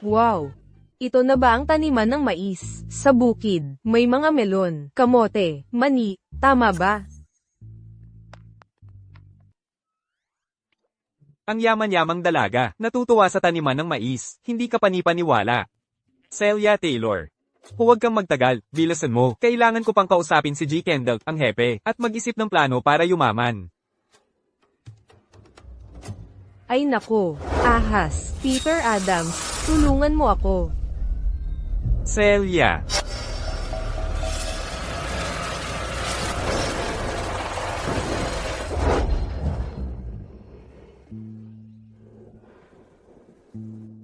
Wow! Ito na ba ang taniman ng mais? Sa bukid, may mga melon, kamote, mani, tama ba? Ang yaman-yamang dalaga, natutuwa sa taniman ng mais, hindi ka panipaniwala. Celia Taylor. Huwag kang magtagal, bilisan mo. Kailangan ko pang kausapin si G. Kendall, ang hepe, at mag-isip ng plano para yumaman. Ay nako, ahas, Peter Adams, tulungan mo ako. Celia.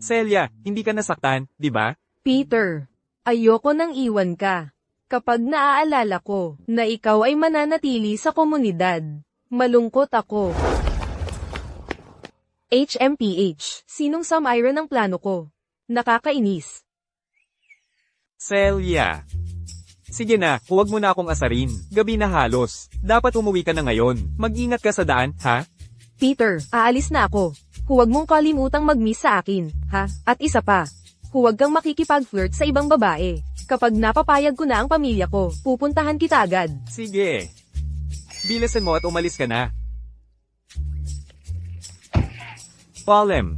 Celia, hindi ka nasaktan, di ba? Peter, ayoko nang iwan ka. Kapag naaalala ko na ikaw ay mananatili sa komunidad, malungkot ako. HMPH, sinong Samira ng plano ko? Nakakainis. Celia. Sige na, huwag mo na akong asarin. Gabi na halos. Dapat umuwi ka na ngayon. Mag-ingat ka sa daan, ha? Peter, aalis na ako. Huwag mong kalimutang mag-miss sa akin, ha? At isa pa, huwag kang makikipag-flirt sa ibang babae. Kapag napapayag ko na ang pamilya ko, pupuntahan kita agad. Sige. Bilisan mo at umalis ka na. Polem.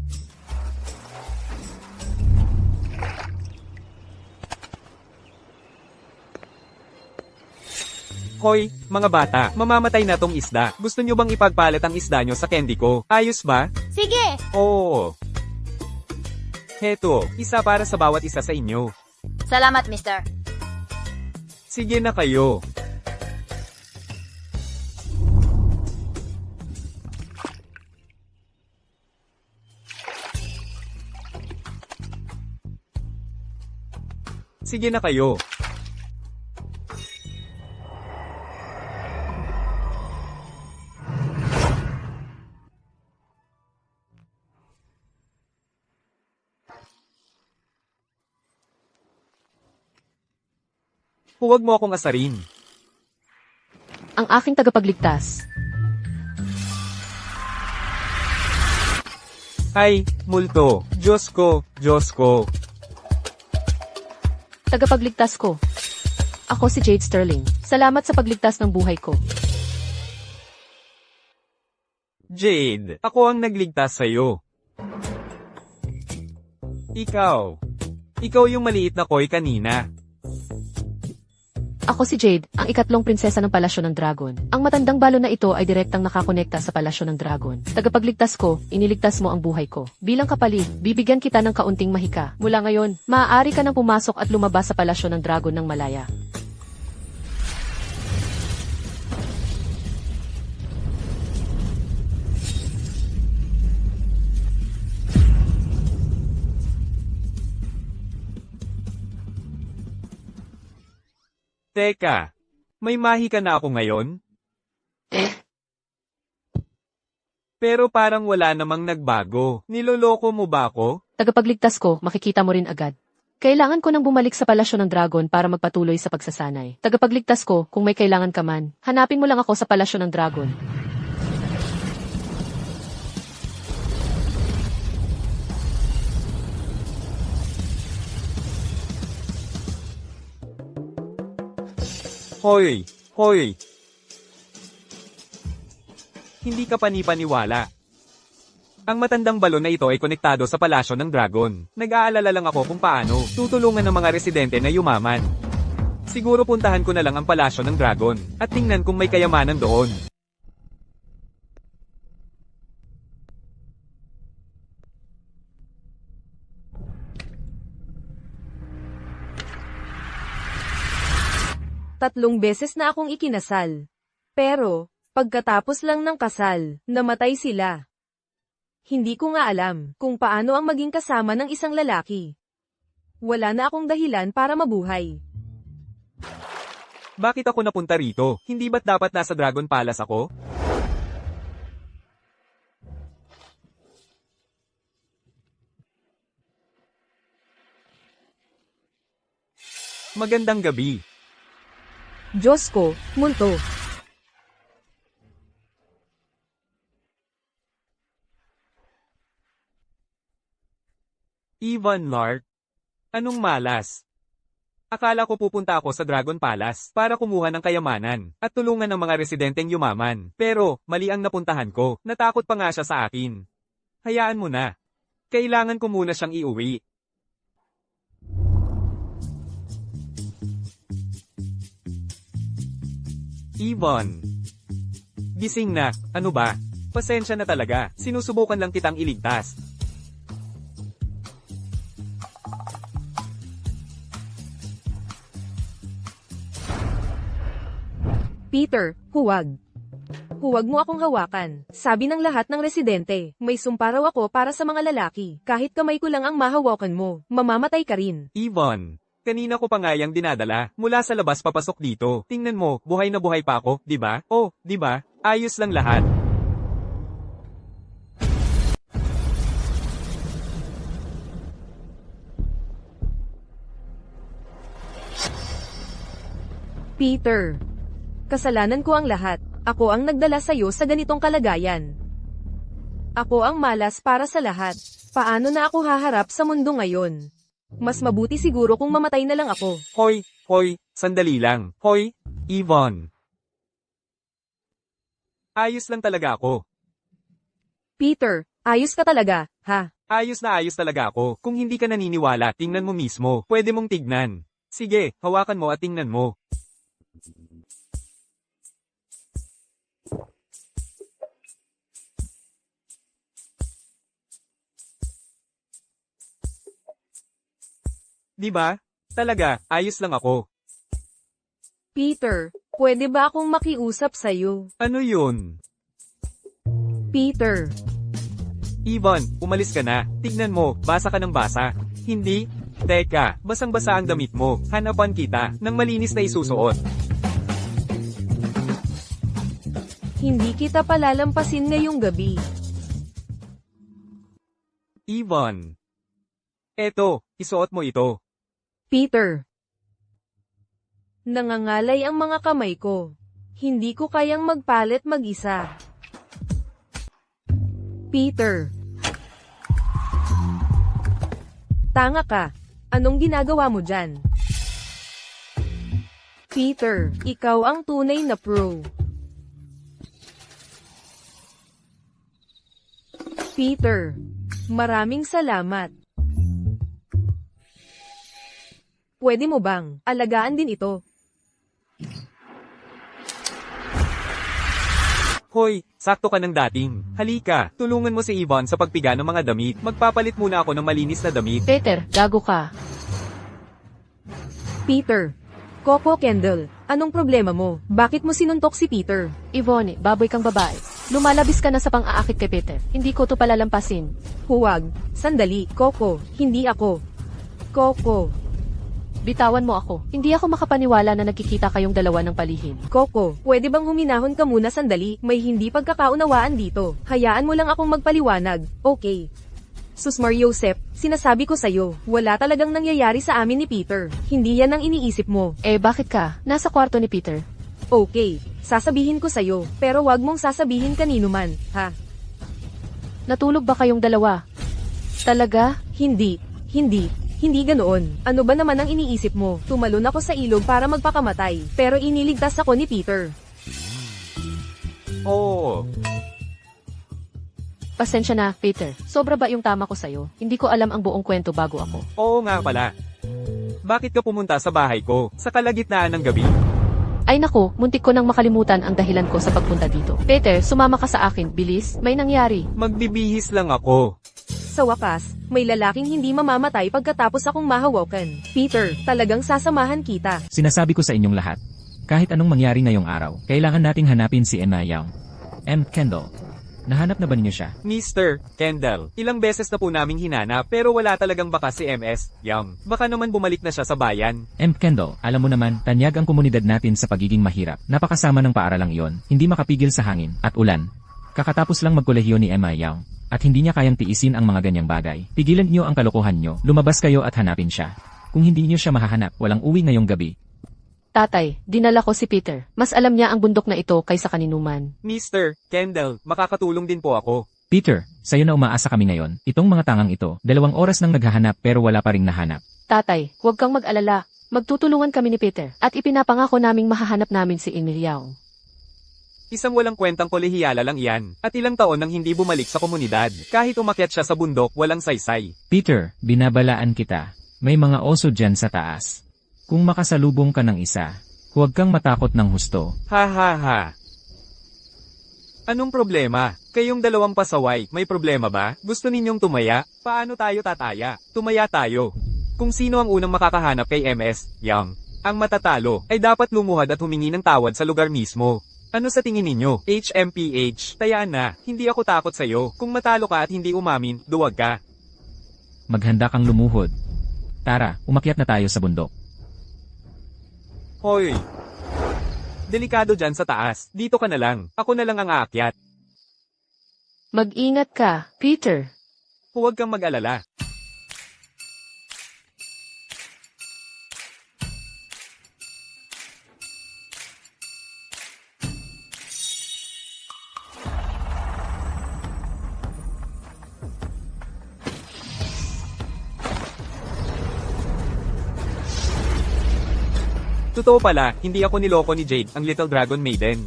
Hoy, mga bata, mamamatay na tong isda. Gusto nyo bang ipagpalit ang isda nyo sa candy ko? Ayos ba? Sige! Oo. Heto, isa para sa bawat isa sa inyo. Salamat, mister. Sige na kayo. Sige na kayo. Huwag mo akong asarin. Ang aking tagapagligtas. Ay, multo. Diyos ko, Diyos ko. Tagapagligtas ko. Ako si Jade Sterling. Salamat sa pagligtas ng buhay ko. Jade, ako ang nagligtas sa'yo. Ikaw. Ikaw yung maliit na koi kanina. Ako si Jade, ang ikatlong prinsesa ng Palasyo ng Dragon. Ang matandang balon na ito ay direktang nakakonekta sa Palasyo ng Dragon. Tagapagligtas ko, iniligtas mo ang buhay ko. Bilang kapalit, bibigyan kita ng kaunting mahika. Mula ngayon, maaari ka nang pumasok at lumabas sa Palasyo ng Dragon ng malaya. Teka, may mahika na ako ngayon? Pero parang wala namang nagbago. Niloloko mo ba ako? Tagapagligtas ko, makikita mo rin agad. Kailangan ko nang bumalik sa Palasyo ng Dragon para magpatuloy sa pagsasanay. Tagapagligtas ko, kung may kailangan ka man, hanapin mo lang ako sa Palasyo ng Dragon. Hoy, hoy. Hindi ka panipaniwala. Ang matandang balon na ito ay konektado sa Palasyo ng Dragon. Nag-aalala lang ako kung paano tutulungan ng mga residente na yumaman. Siguro puntahan ko na lang ang Palasyo ng Dragon at tingnan kung may kayamanan doon. Tatlong beses na akong ikinasal. Pero, pagkatapos lang ng kasal, namatay sila. Hindi ko nga alam kung paano ang maging kasama ng isang lalaki. Wala na akong dahilan para mabuhay. Bakit ako napunta rito? Hindi ba't dapat nasa Dragon Palace ako? Magandang gabi. Diyos ko, multo. Ivan Lark? Anong malas? Akala ko pupunta ako sa Dragon Palace para kumuha ng kayamanan at tulungan ng mga residenteng yumaman. Pero, mali ang napuntahan ko. Natakot pa nga siya sa akin. Hayaan mo na. Kailangan ko muna siyang iuwi. Ivan. Gising na, ano ba? Pasensya na talaga, sinusubukan lang kitang iligtas. Peter, huwag. Huwag mo akong hawakan. Sabi ng lahat ng residente, may sumpa raw ako para sa mga lalaki. Kahit kamay ko lang ang mahawakan mo, mamamatay ka rin. Ivan, kanina ko pa nga yang dinadala, mula sa labas papasok dito. Tingnan mo, buhay na buhay pa ako, di ba? Oh, di ba? Ayos lang lahat. Peter, kasalanan ko ang lahat. Ako ang nagdala sa'yo sa ganitong kalagayan. Ako ang malas para sa lahat. Paano na ako haharap sa mundo ngayon? Mas mabuti siguro kung mamatay na lang ako. Hoy, sandali lang. Hoy, Ivan. Ayos lang talaga ako. Peter, ayos ka talaga, ha? Ayos talaga ako. Kung hindi ka naniniwala, tingnan mo mismo. Pwede mong tignan. Sige, hawakan mo at tingnan mo. Di ba? Talaga, ayos lang ako. Peter, pwede ba akong makiusap sa'yo? Ano yun? Peter, Ivan, umalis ka na. Tignan mo, basa ka ng basa. Hindi? Teka, basang-basa ang damit mo. Hanapan kita, ng malinis na isusuot. hindi kita palalampasin ngayong gabi. Ivan. Eto, isuot mo ito. Peter. Nangangalay ang mga kamay ko. Hindi ko kayang magpalit mag-isa. Peter. Tanga ka. Anong ginagawa mo dyan? Peter, ikaw ang tunay na pro. Peter, maraming salamat. Pwede mo bang alagaan din ito? Hoy, sakto ka ng dating. Halika, tulungan mo si Ivan sa pagpiga ng mga damit. Magpapalit muna ako ng malinis na damit. Peter, gago ka. Peter. Coco Kendall, anong problema mo? Bakit mo sinuntok si Peter? Yvonne, baboy kang babae. Lumalabis ka na sa pang-aakit kay Peter. Hindi ko to palalampasin. Huwag. Sandali, Coco. Hindi ako. Coco. Bitawan mo ako. Hindi ako makapaniwala na nagkikita kayong dalawa ng palihim. Coco, pwede bang huminahon ka muna sandali? May hindi pagkakaunawaan dito. Hayaan mo lang akong magpaliwanag, okay? Susmar Joseph, sinasabi ko sa'yo, wala talagang nangyayari sa amin ni Peter. Hindi yan ang iniisip mo. Bakit ka? Nasa kwarto ni Peter. Okay, sasabihin ko sa'yo, pero wag mong sasabihin kanino man, ha? Natulog ba kayong dalawa? Talaga? Hindi ganoon. Ano ba naman ang iniisip mo? Tumalon ako sa ilog para magpakamatay, pero iniligtas ako ni Peter. Oo. Pasensya na, Peter. Sobra ba yung tama ko sa'yo? Hindi ko alam ang buong kwento bago ako. Oo nga pala. Bakit ka pumunta sa bahay ko, sa kalagitnaan ng gabi? Ay nako, muntik ko nang makalimutan ang dahilan ko sa pagpunta dito. Peter, sumama ka sa akin, bilis. May nangyari. Magbibihis lang ako. Sa wakas, may lalaking hindi mamamatay pagkatapos akong mahawakan. Peter, talagang sasamahan kita. Sinasabi ko sa inyong lahat, kahit anong mangyari ngayong araw, kailangan nating hanapin si Emma Young. M. Kendall. Nahanap na ba ninyo siya? Mr. Kendall, ilang beses na po naming hinanap pero wala talagang baka si MS Young. Baka naman bumalik na siya sa bayan. M. Kendall, alam mo naman, tanyag ang komunidad natin sa pagiging mahirap. Napakasama ng paaralang iyon, hindi makapigil sa hangin at ulan. Kakatapos lang magkolehiyo ni Emma Young, at hindi niya kayang tiisin ang mga ganyang bagay. Tigilan niyo ang kalokohan niyo, lumabas kayo at hanapin siya. Kung hindi niyo siya mahahanap, walang uwi ngayong gabi. Tatay, dinala ko si Peter. Mas alam niya ang bundok na ito kaysa kaninuman. Mr. Kendall, makakatulong din po ako. Peter, sa'yo na umaasa kami ngayon. Itong mga tangang ito, 2 oras nang naghahanap pero wala pa ring nahanap. Tatay, huwag kang mag-alala. Magtutulungan kami ni Peter at ipinapangako naming mahahanap namin si Emiliao. Isang walang kwentang kolehiyala lang iyan, at ilang taon nang hindi bumalik sa komunidad. Kahit umakyat siya sa bundok, walang saysay. Peter, binabalaan kita. May mga oso dyan sa taas. Kung makasalubong ka ng isa, huwag kang matakot ng husto. Ha ha ha. Anong problema? Kayong dalawang pasaway, may problema ba? Gusto ninyong tumaya? Paano tayo tataya? Tumaya tayo. Kung sino ang unang makakahanap kay MS, Yang, ang matatalo, ay dapat lumuhad at humingi ng tawad sa lugar mismo. Ano sa tingin ninyo? HMPH, tayaan na, hindi ako takot sa'yo. Kung matalo ka at hindi umamin, duwag ka. Maghanda kang lumuhod. Tara, umakyat na tayo sa bundok. Hoy! Delikado dyan sa taas, dito ka na lang, ako na lang ang aakyat. Mag-ingat ka, Peter. Huwag kang mag-alala. Totoo pala, hindi ako niloko ni Jade, ang Little Dragon Maiden.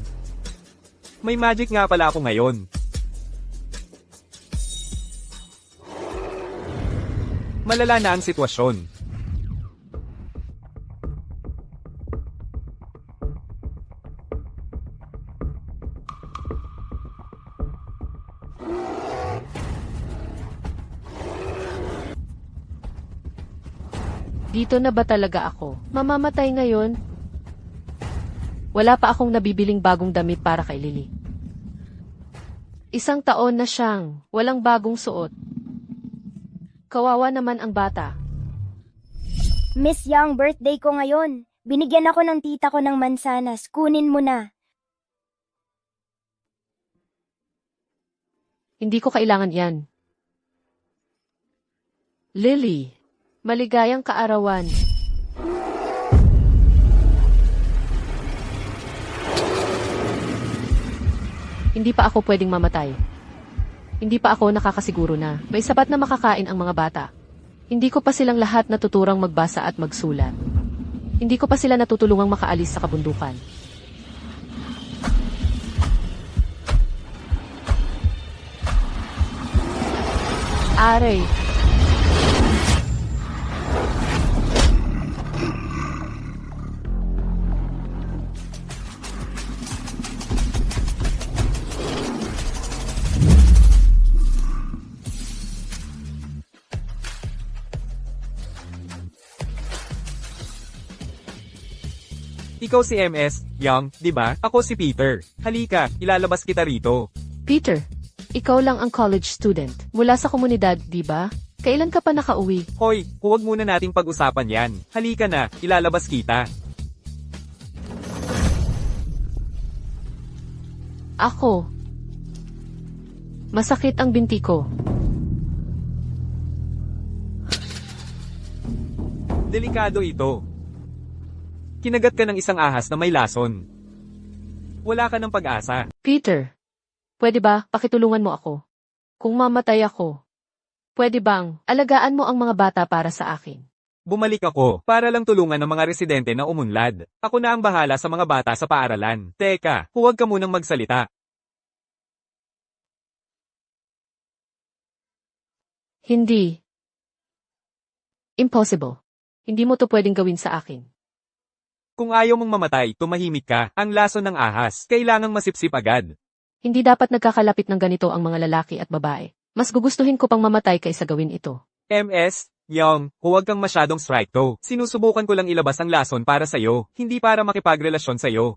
May magic nga pala ako ngayon. Malala na ang sitwasyon. Dito na ba talaga ako? Mamamatay ngayon? Wala pa akong nabibiling bagong damit para kay Lily. 1 taon na siyang walang bagong suot. Kawawa naman ang bata. Miss Young, birthday ko ngayon. Binigyan ako ng tita ko ng mansanas. Kunin mo na. Hindi ko kailangan yan. Lily, maligayang kaarawan. Hindi pa ako pwedeng mamatay. Hindi pa ako nakakasiguro na may sapat na makakain ang mga bata. Hindi ko pa silang lahat natuturang magbasa at magsulat. Hindi ko pa sila natutulungang makaalis sa kabundukan. Aray! Ikaw si MS, Young, di ba? Ako si Peter. Halika, ilalabas kita rito. Peter, ikaw lang ang college student mula sa komunidad, di ba? Kailan ka pa nakauwi? Hoy, huwag muna nating pag-usapan yan. Halika na, ilalabas kita. Ako. Masakit ang binti ko. Delikado ito. Kinagat ka ng isang ahas na may lason. Wala ka ng pag-asa. Peter, pwede ba pakitulungan mo ako? Kung mamatay ako, pwede bang alagaan mo ang mga bata para sa akin? Bumalik ako, para lang tulungan ng mga residente na umunlad. Ako na ang bahala sa mga bata sa paaralan. Teka, huwag ka munang magsalita. Hindi. Impossible. Hindi mo to pwedeng gawin sa akin. Kung ayaw mong mamatay, tumahimik ka. Ang lason ng ahas, kailangang masipsip agad. Hindi dapat nagkakalapit ng ganito ang mga lalaki at babae. Mas gugustuhin ko pang mamatay kaysa gawin ito. MS, Young, huwag kang masyadong strike to. Sinusubukan ko lang ilabas ang lason para sa'yo, hindi para makipagrelasyon sa'yo.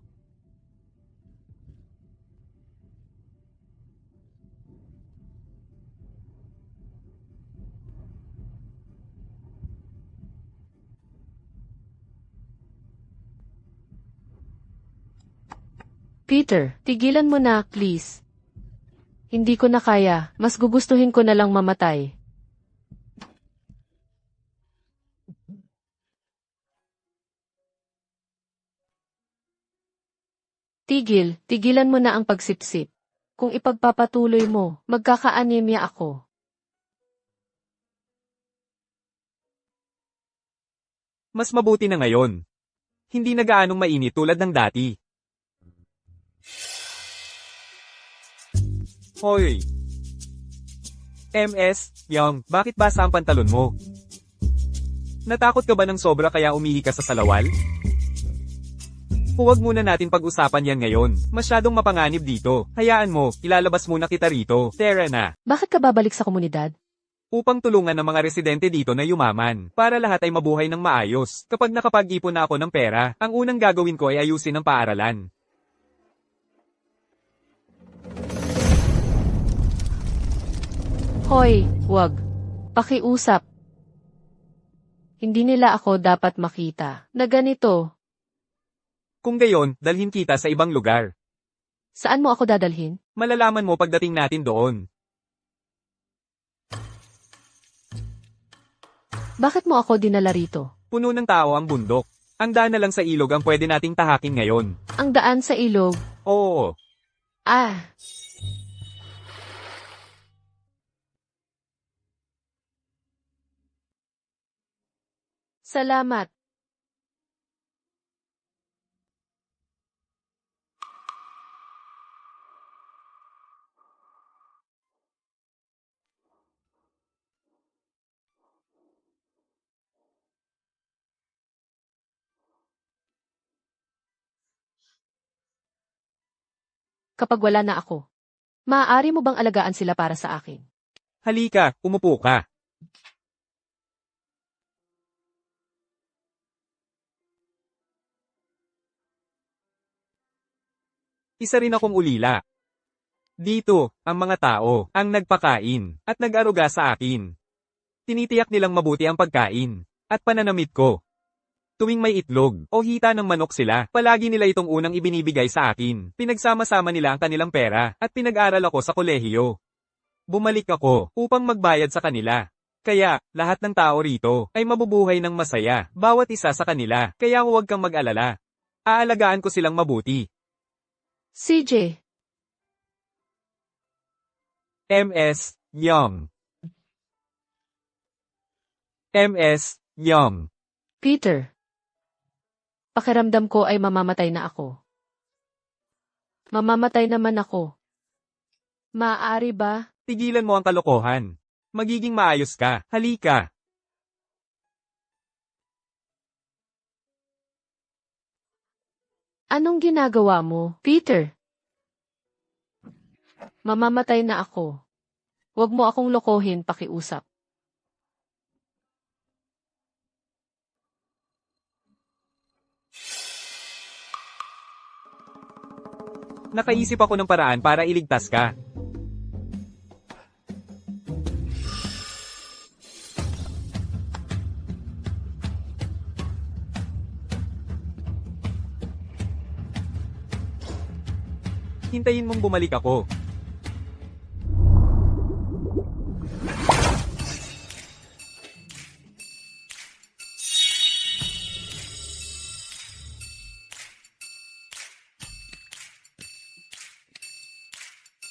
Peter, tigilan mo na, please. Hindi ko na kaya. Mas gugustuhin ko na lang mamatay. Tigilan mo na ang pagsipsip. Kung ipagpapatuloy mo, magkaka-anemia ako. Mas mabuti na ngayon. Hindi na gaanong mainit tulad ng dati. Hoy! MS, Young, bakit basa ang pantalon mo? Natakot ka ba ng sobra kaya umihi ka sa salawal? Huwag muna natin pag-usapan yan ngayon. Masyadong mapanganib dito. Hayaan mo, ilalabas muna kita rito. Tara na. Bakit ka babalik sa komunidad? Upang tulungan ng mga residente dito na yumaman, para lahat ay mabuhay ng maayos. Kapag nakapag-ipon na ako ng pera, ang unang gagawin ko ay ayusin ang paaralan. Hoy, wag. Pakiusap. Hindi nila ako dapat makita na ganito. Kung gayon, dalhin kita sa ibang lugar. Saan mo ako dadalhin? Malalaman mo pagdating natin doon. Bakit mo ako dinala rito? Puno ng tao ang bundok. Ang daan na lang sa ilog ang pwede nating tahakin ngayon. Ang daan sa ilog. Oo. Ah, salamat. Kapag wala na ako, maaari mo bang alagaan sila para sa akin? Halika, umupo ka. Isa rin akong ulila. Dito, ang mga tao, ang nagpakain, at nag-aruga sa akin. Tinitiyak nilang mabuti ang pagkain, at pananamit ko. Tuwing may itlog, o hita ng manok sila, palagi nila itong unang ibinibigay sa akin. Pinagsama-sama nila ang kanilang pera, at pinag-aral ako sa kolehiyo. Bumalik ako, upang magbayad sa kanila. Kaya, lahat ng tao rito, ay mabubuhay ng masaya, bawat isa sa kanila, kaya huwag kang mag-alala. Aalagaan ko silang mabuti. CJ, MS, Young. MS, Young. Peter. Pakiramdam ko ay mamamatay na ako. Mamamatay naman ako. Maaari ba? Tigilan mo ang kalokohan. Magiging maayos ka. Halika. Anong ginagawa mo, Peter? Mamamatay na ako. Huwag mo akong lokohin, pakiusap. Nakaisip ako ng paraan para iligtas ka. Hintayin mong bumalik ako.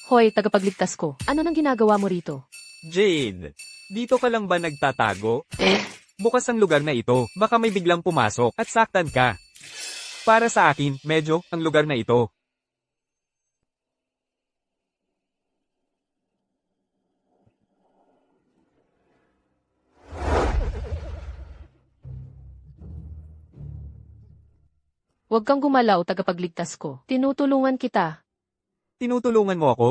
Hoy, tagapagligtas ko. Ano nang ginagawa mo rito? Jade, dito ka lang ba nagtatago? Eh, Bukas ang lugar na ito, baka may biglang pumasok at saktan ka. Para sa akin, medyo, ang lugar na ito. huwag kang gumalaw, tagapagligtas ko. Tinutulungan kita. Tinutulungan mo ako?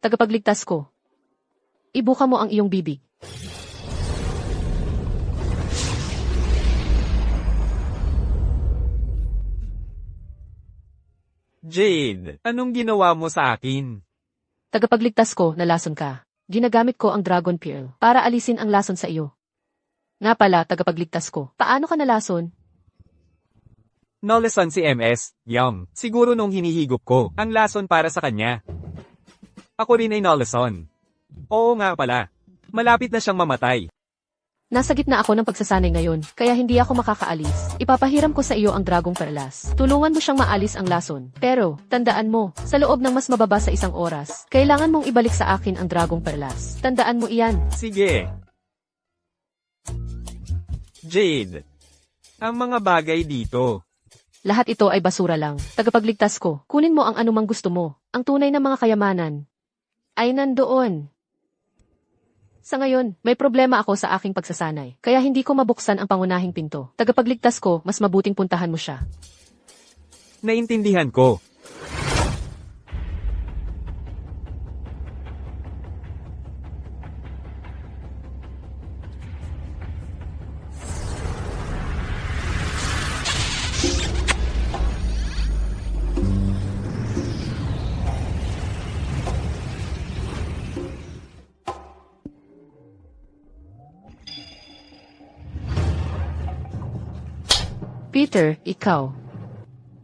Tagapagligtas ko. Ibuka mo ang iyong bibig. Jade, anong ginawa mo sa akin? Tagapagligtas ko, nalason ka. Ginagamit ko ang Dragon Pearl para alisin ang lason sa iyo. Nga pala, tagapagligtas ko. Paano ka nalason? Nalason si MS, Yum. Siguro nung hinihigop ko, ang lason para sa kanya. Ako rin ay nalason. Oo nga pala. Malapit na siyang mamatay. Nasa gitna ako ng pagsasanay ngayon, kaya hindi ako makakaalis. Ipapahiram ko sa iyo ang Dragong Perlas. Tulungan mo siyang maalis ang lason. Pero, tandaan mo, sa loob ng mas mababa sa isang oras, kailangan mong ibalik sa akin ang Dragong Perlas. Tandaan mo iyan. Sige. Jade. Ang mga bagay dito. Lahat ito ay basura lang. Tagapagligtas ko, kunin mo ang anumang gusto mo. Ang tunay na mga kayamanan ay nandoon. Sa ngayon, may problema ako sa aking pagsasanay, kaya hindi ko mabuksan ang pangunahing pinto. Tagapagligtas ko, mas mabuting puntahan mo siya. Naintindihan ko. Peter, ikaw.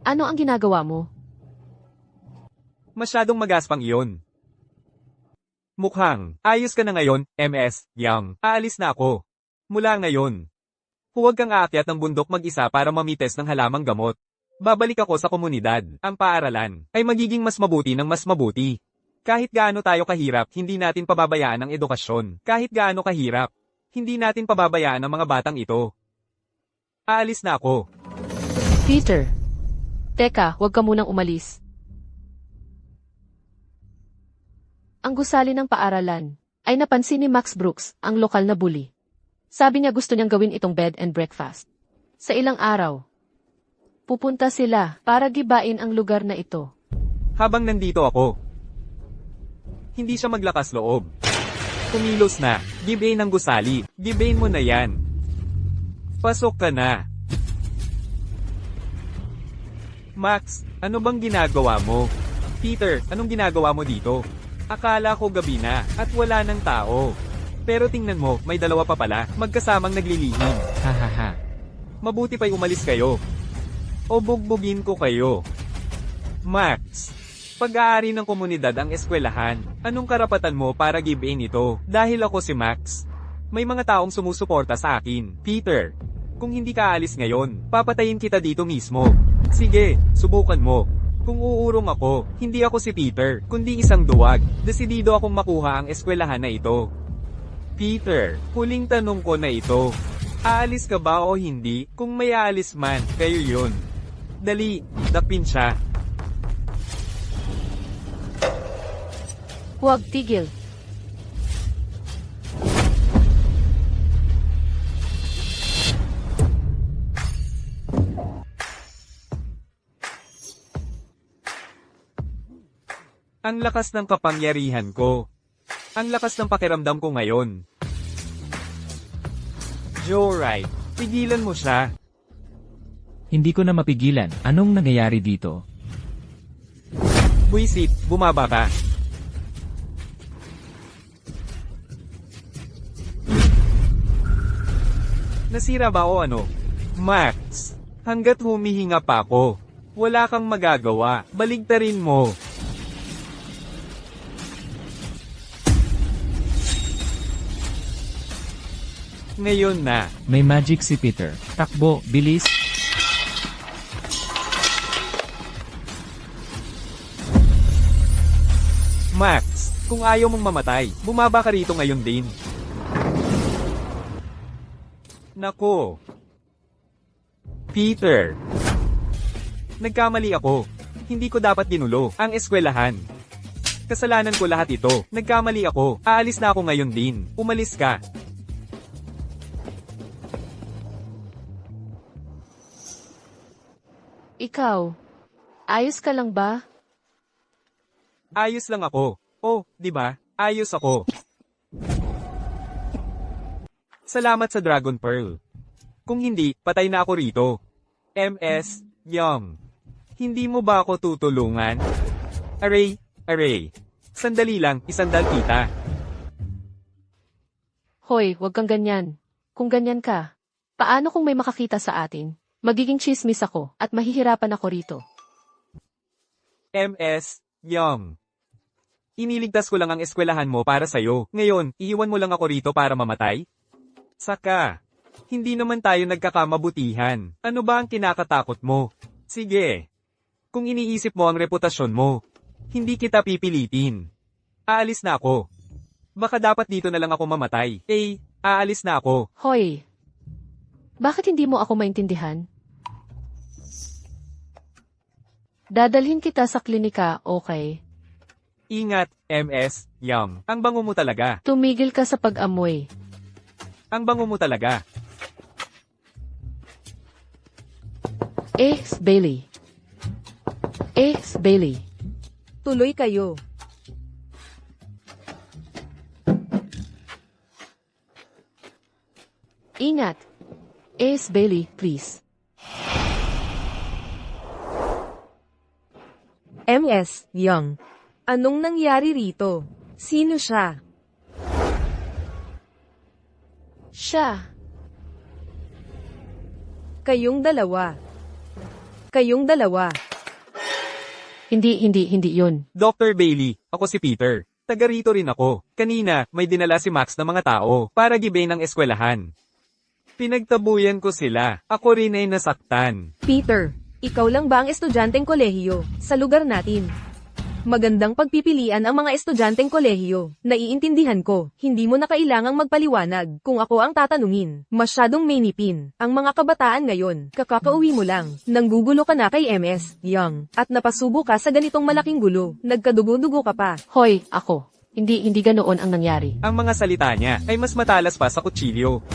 Ano ang ginagawa mo? Masyadong magaspang iyon. Mukhang, ayos ka na ngayon, MS, Young. Aalis na ako. Mula ngayon. Huwag kang aakyat ng bundok mag-isa para mamites ng halamang gamot. Babalik ako sa komunidad. Ang paaralan ay magiging mas mabuti ng mas mabuti. Kahit gaano tayo kahirap, hindi natin pababayaan ang edukasyon. Kahit gaano kahirap, hindi natin pababayaan ang mga batang ito. Aalis na ako. Peter. Teka, huwag ka munang umalis. Ang gusali ng paaralan ay napansin ni Max Brooks, ang lokal na bully. Sabi niya gusto niyang gawin itong bed and breakfast. Sa ilang araw, pupunta sila para gibain ang lugar na ito. Habang nandito ako, hindi siya maglakas loob. Kumilos na, gibain ang gusali, gibain mo na yan. Pasok ka na. Max, ano bang ginagawa mo? Peter, anong ginagawa mo dito? Akala ko gabi na, at wala ng tao. Pero tingnan mo, may dalawa pa pala, magkasamang naglilihim. Hahaha. Mabuti pa'y umalis kayo. O bugbugin ko kayo. Max, pag-aari ng komunidad ang eskwelahan. Anong karapatan mo para give in ito? Dahil ako si Max. May mga taong sumusuporta sa akin. Peter, kung hindi ka alis ngayon, papatayin kita dito mismo. Sige, subukan mo. Kung uurong ako, hindi ako si Peter, kundi isang duwag. Desidido akong makuha ang eskwelahan na ito. Peter, huling tanong ko na ito. Aalis ka ba o hindi? Kung may aalis man, kayo yun. Dali, dakpin siya. Huwag tigil. Ang lakas ng kapangyarihan ko. Ang lakas ng pakiramdam ko ngayon. Joyride, pigilan mo siya. Hindi ko na mapigilan. Anong nangyayari dito? Buisit, bumaba ka. Nasira ba o ano? Max, hanggat humihinga pa ako, wala kang magagawa. Baligtarin mo. Ngayon na. May magic si Peter. Takbo, bilis. Max, kung ayaw mong mamatay, bumaba ka rito ngayon din. Nako. Peter. Nagkamali ako. Hindi ko dapat ginulo ang eskwelahan. Kasalanan ko lahat ito. Nagkamali ako. Aalis na ako ngayon din. Umalis ka. Ikaw, ayos ka lang ba? Ayos lang ako. Oh, di ba? Ayos ako. Salamat sa Dragon Pearl. Kung hindi, patay na ako rito. MS, Young. Hindi mo ba ako tutulungan? Aray, aray. Sandali lang, isandal kita. Hoy, huwag kang ganyan. Kung ganyan ka, paano kung may makakita sa atin? Magiging chismis ako at mahihirapan ako rito. MS, Young. Iniligtas ko lang ang eskwelahan mo para sa'yo. Ngayon, iiwan mo lang ako rito para mamatay? Saka, hindi naman tayo nagkakamabutihan. Ano ba ang kinakatakot mo? Sige. Kung iniisip mo ang reputasyon mo, hindi kita pipilitin. Aalis na ako. Baka dapat dito na lang ako mamatay. Aalis na ako. Hoy, bakit hindi mo ako maintindihan? Dadalhin kita sa klinika, okay? Ingat, MS, Young. Ang bango mo talaga. Tumigil ka sa pag-amoy. Ang bango mo talaga. Bailey. Bailey. Tuloy kayo. Ingat. Bailey, please. MS, Young. Anong nangyari rito? Sino siya? Siya. Kayong dalawa. Kayong dalawa. Hindi yun. Dr. Bailey, ako si Peter. Taga rito rin ako. Kanina, may dinala si Max na mga tao para gibain ng eskwelahan. Pinagtabuyan ko sila. Ako rin ay nasaktan. Peter, ikaw lang ba ang estudyanteng kolehiyo sa lugar natin? Magandang pagpipilian ang mga estudyanteng kolehiyo. Naiintindihan ko, hindi mo na kailangang magpaliwanag kung ako ang tatanungin. Masyadong mainipin. Ang mga kabataan ngayon, kakakauwi mo lang. Nanggugulo ka na kay MS, Young, at napasubo ka sa ganitong malaking gulo. Nagkadugo-dugo ka pa. Hoy, ako. Hindi ganoon ang nangyari. Ang mga salita niya ay mas matalas pa sa kutsilyo.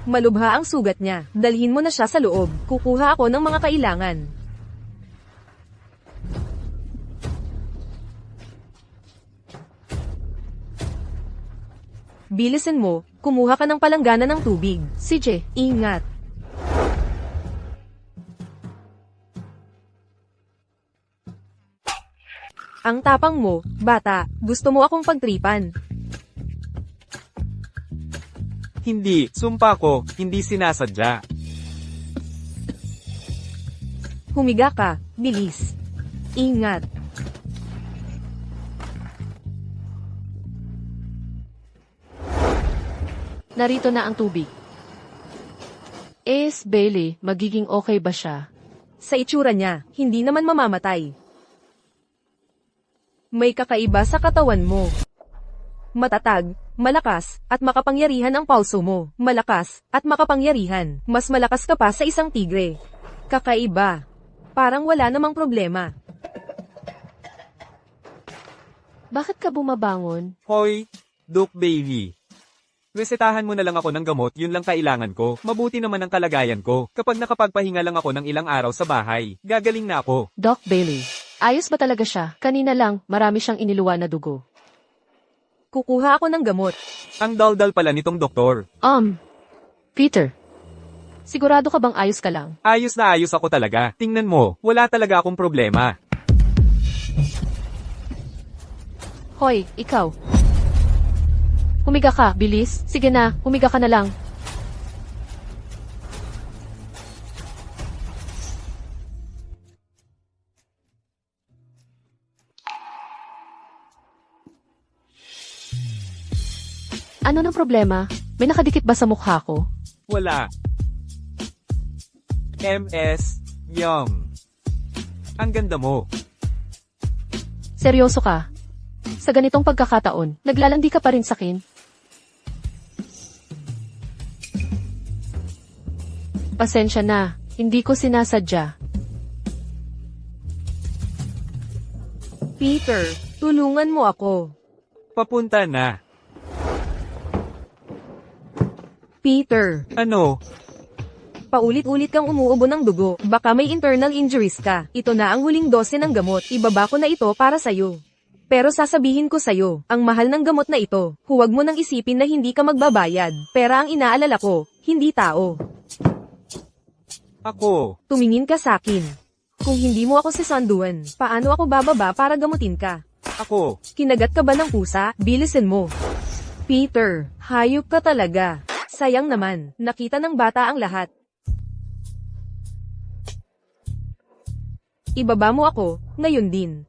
Malubha ang sugat niya. Dalhin mo na siya sa loob. Kukuha ako ng mga kailangan. Bilisin mo, kumuha ka ng palanggana ng tubig. CJ, Ingat. Ang tapang mo, bata. Gusto mo akong pagtripan. Hindi, sumpa ko, hindi sinasadya. Humiga ka, bilis. Ingat. narito na ang tubig. Bailey, magiging okay ba siya? Sa itsura niya, hindi naman mamamatay. May kakaiba sa katawan mo. Matatag, malakas, at makapangyarihan ang pulso mo. Malakas, at makapangyarihan. Mas malakas ka pa sa isang tigre. Kakaiba. Parang wala namang problema. Bakit ka bumabangon? Hoy, Doc Bailey. Resetahan mo na lang ako ng gamot, yun lang kailangan ko. Mabuti naman ang kalagayan ko. Kapag nakapagpahinga lang ako ng ilang araw sa bahay, gagaling na ako. Doc Bailey, ayos ba talaga siya? Kanina lang, marami siyang iniluwa na dugo. Kukuha ako ng gamot. Ang daldal pala nitong doktor. Peter. Sigurado ka bang ayos ka lang? Ayos na ayos ako talaga. Tingnan mo, wala talaga akong problema. Hoy, ikaw. Humiga ka, bilis. Sige na, humiga ka na lang. Ano ng problema? May nakadikit ba sa mukha ko? Wala. MS Young. Ang ganda mo. Seryoso ka? Sa ganitong pagkakataon, naglalandi ka pa rin sa akin? Pasensya na, hindi ko sinasadya. Peter, tulungan mo ako. Papunta na. Peter, Ano? paulit-ulit kang umuubo ng dugo. Baka may internal injuries ka. Ito na ang huling dose ng gamot. Ibaba ko na ito para sa'yo. Pero sasabihin ko sa'yo, ang mahal ng gamot na ito. Huwag mo nang isipin na hindi ka magbabayad. Pera ang inaalala ko, hindi tao. Ako. Tumingin ka sa'kin. Kung hindi mo ako sisanduan, paano ako bababa para gamutin ka? Ako. Kinagat ka ba ng pusa? Bilisin mo. Peter, hayop ka talaga. Sayang naman, nakita ng bata ang lahat. Ibaba mo ako, ngayon din.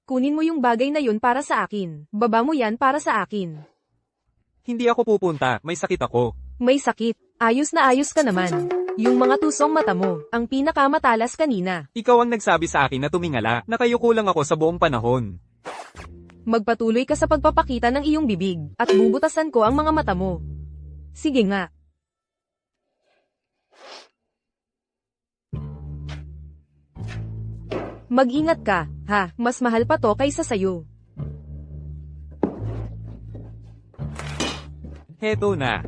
Kunin mo yung bagay na yun para sa akin. Baba mo yan para sa akin. Hindi ako pupunta, may sakit ako. May sakit. Ayos na ayos ka naman. Yung mga tusong mata mo, ang pinakamatalas kanina. Ikaw ang nagsabi sa akin na tumingala, nakayuko lang ako sa buong panahon. Magpatuloy ka sa pagpapakita ng iyong bibig, at bubutasan ko ang mga mata mo. Sige nga. Mag-ingat ka, ha? Mas mahal pa to kaysa sayo. Heto na.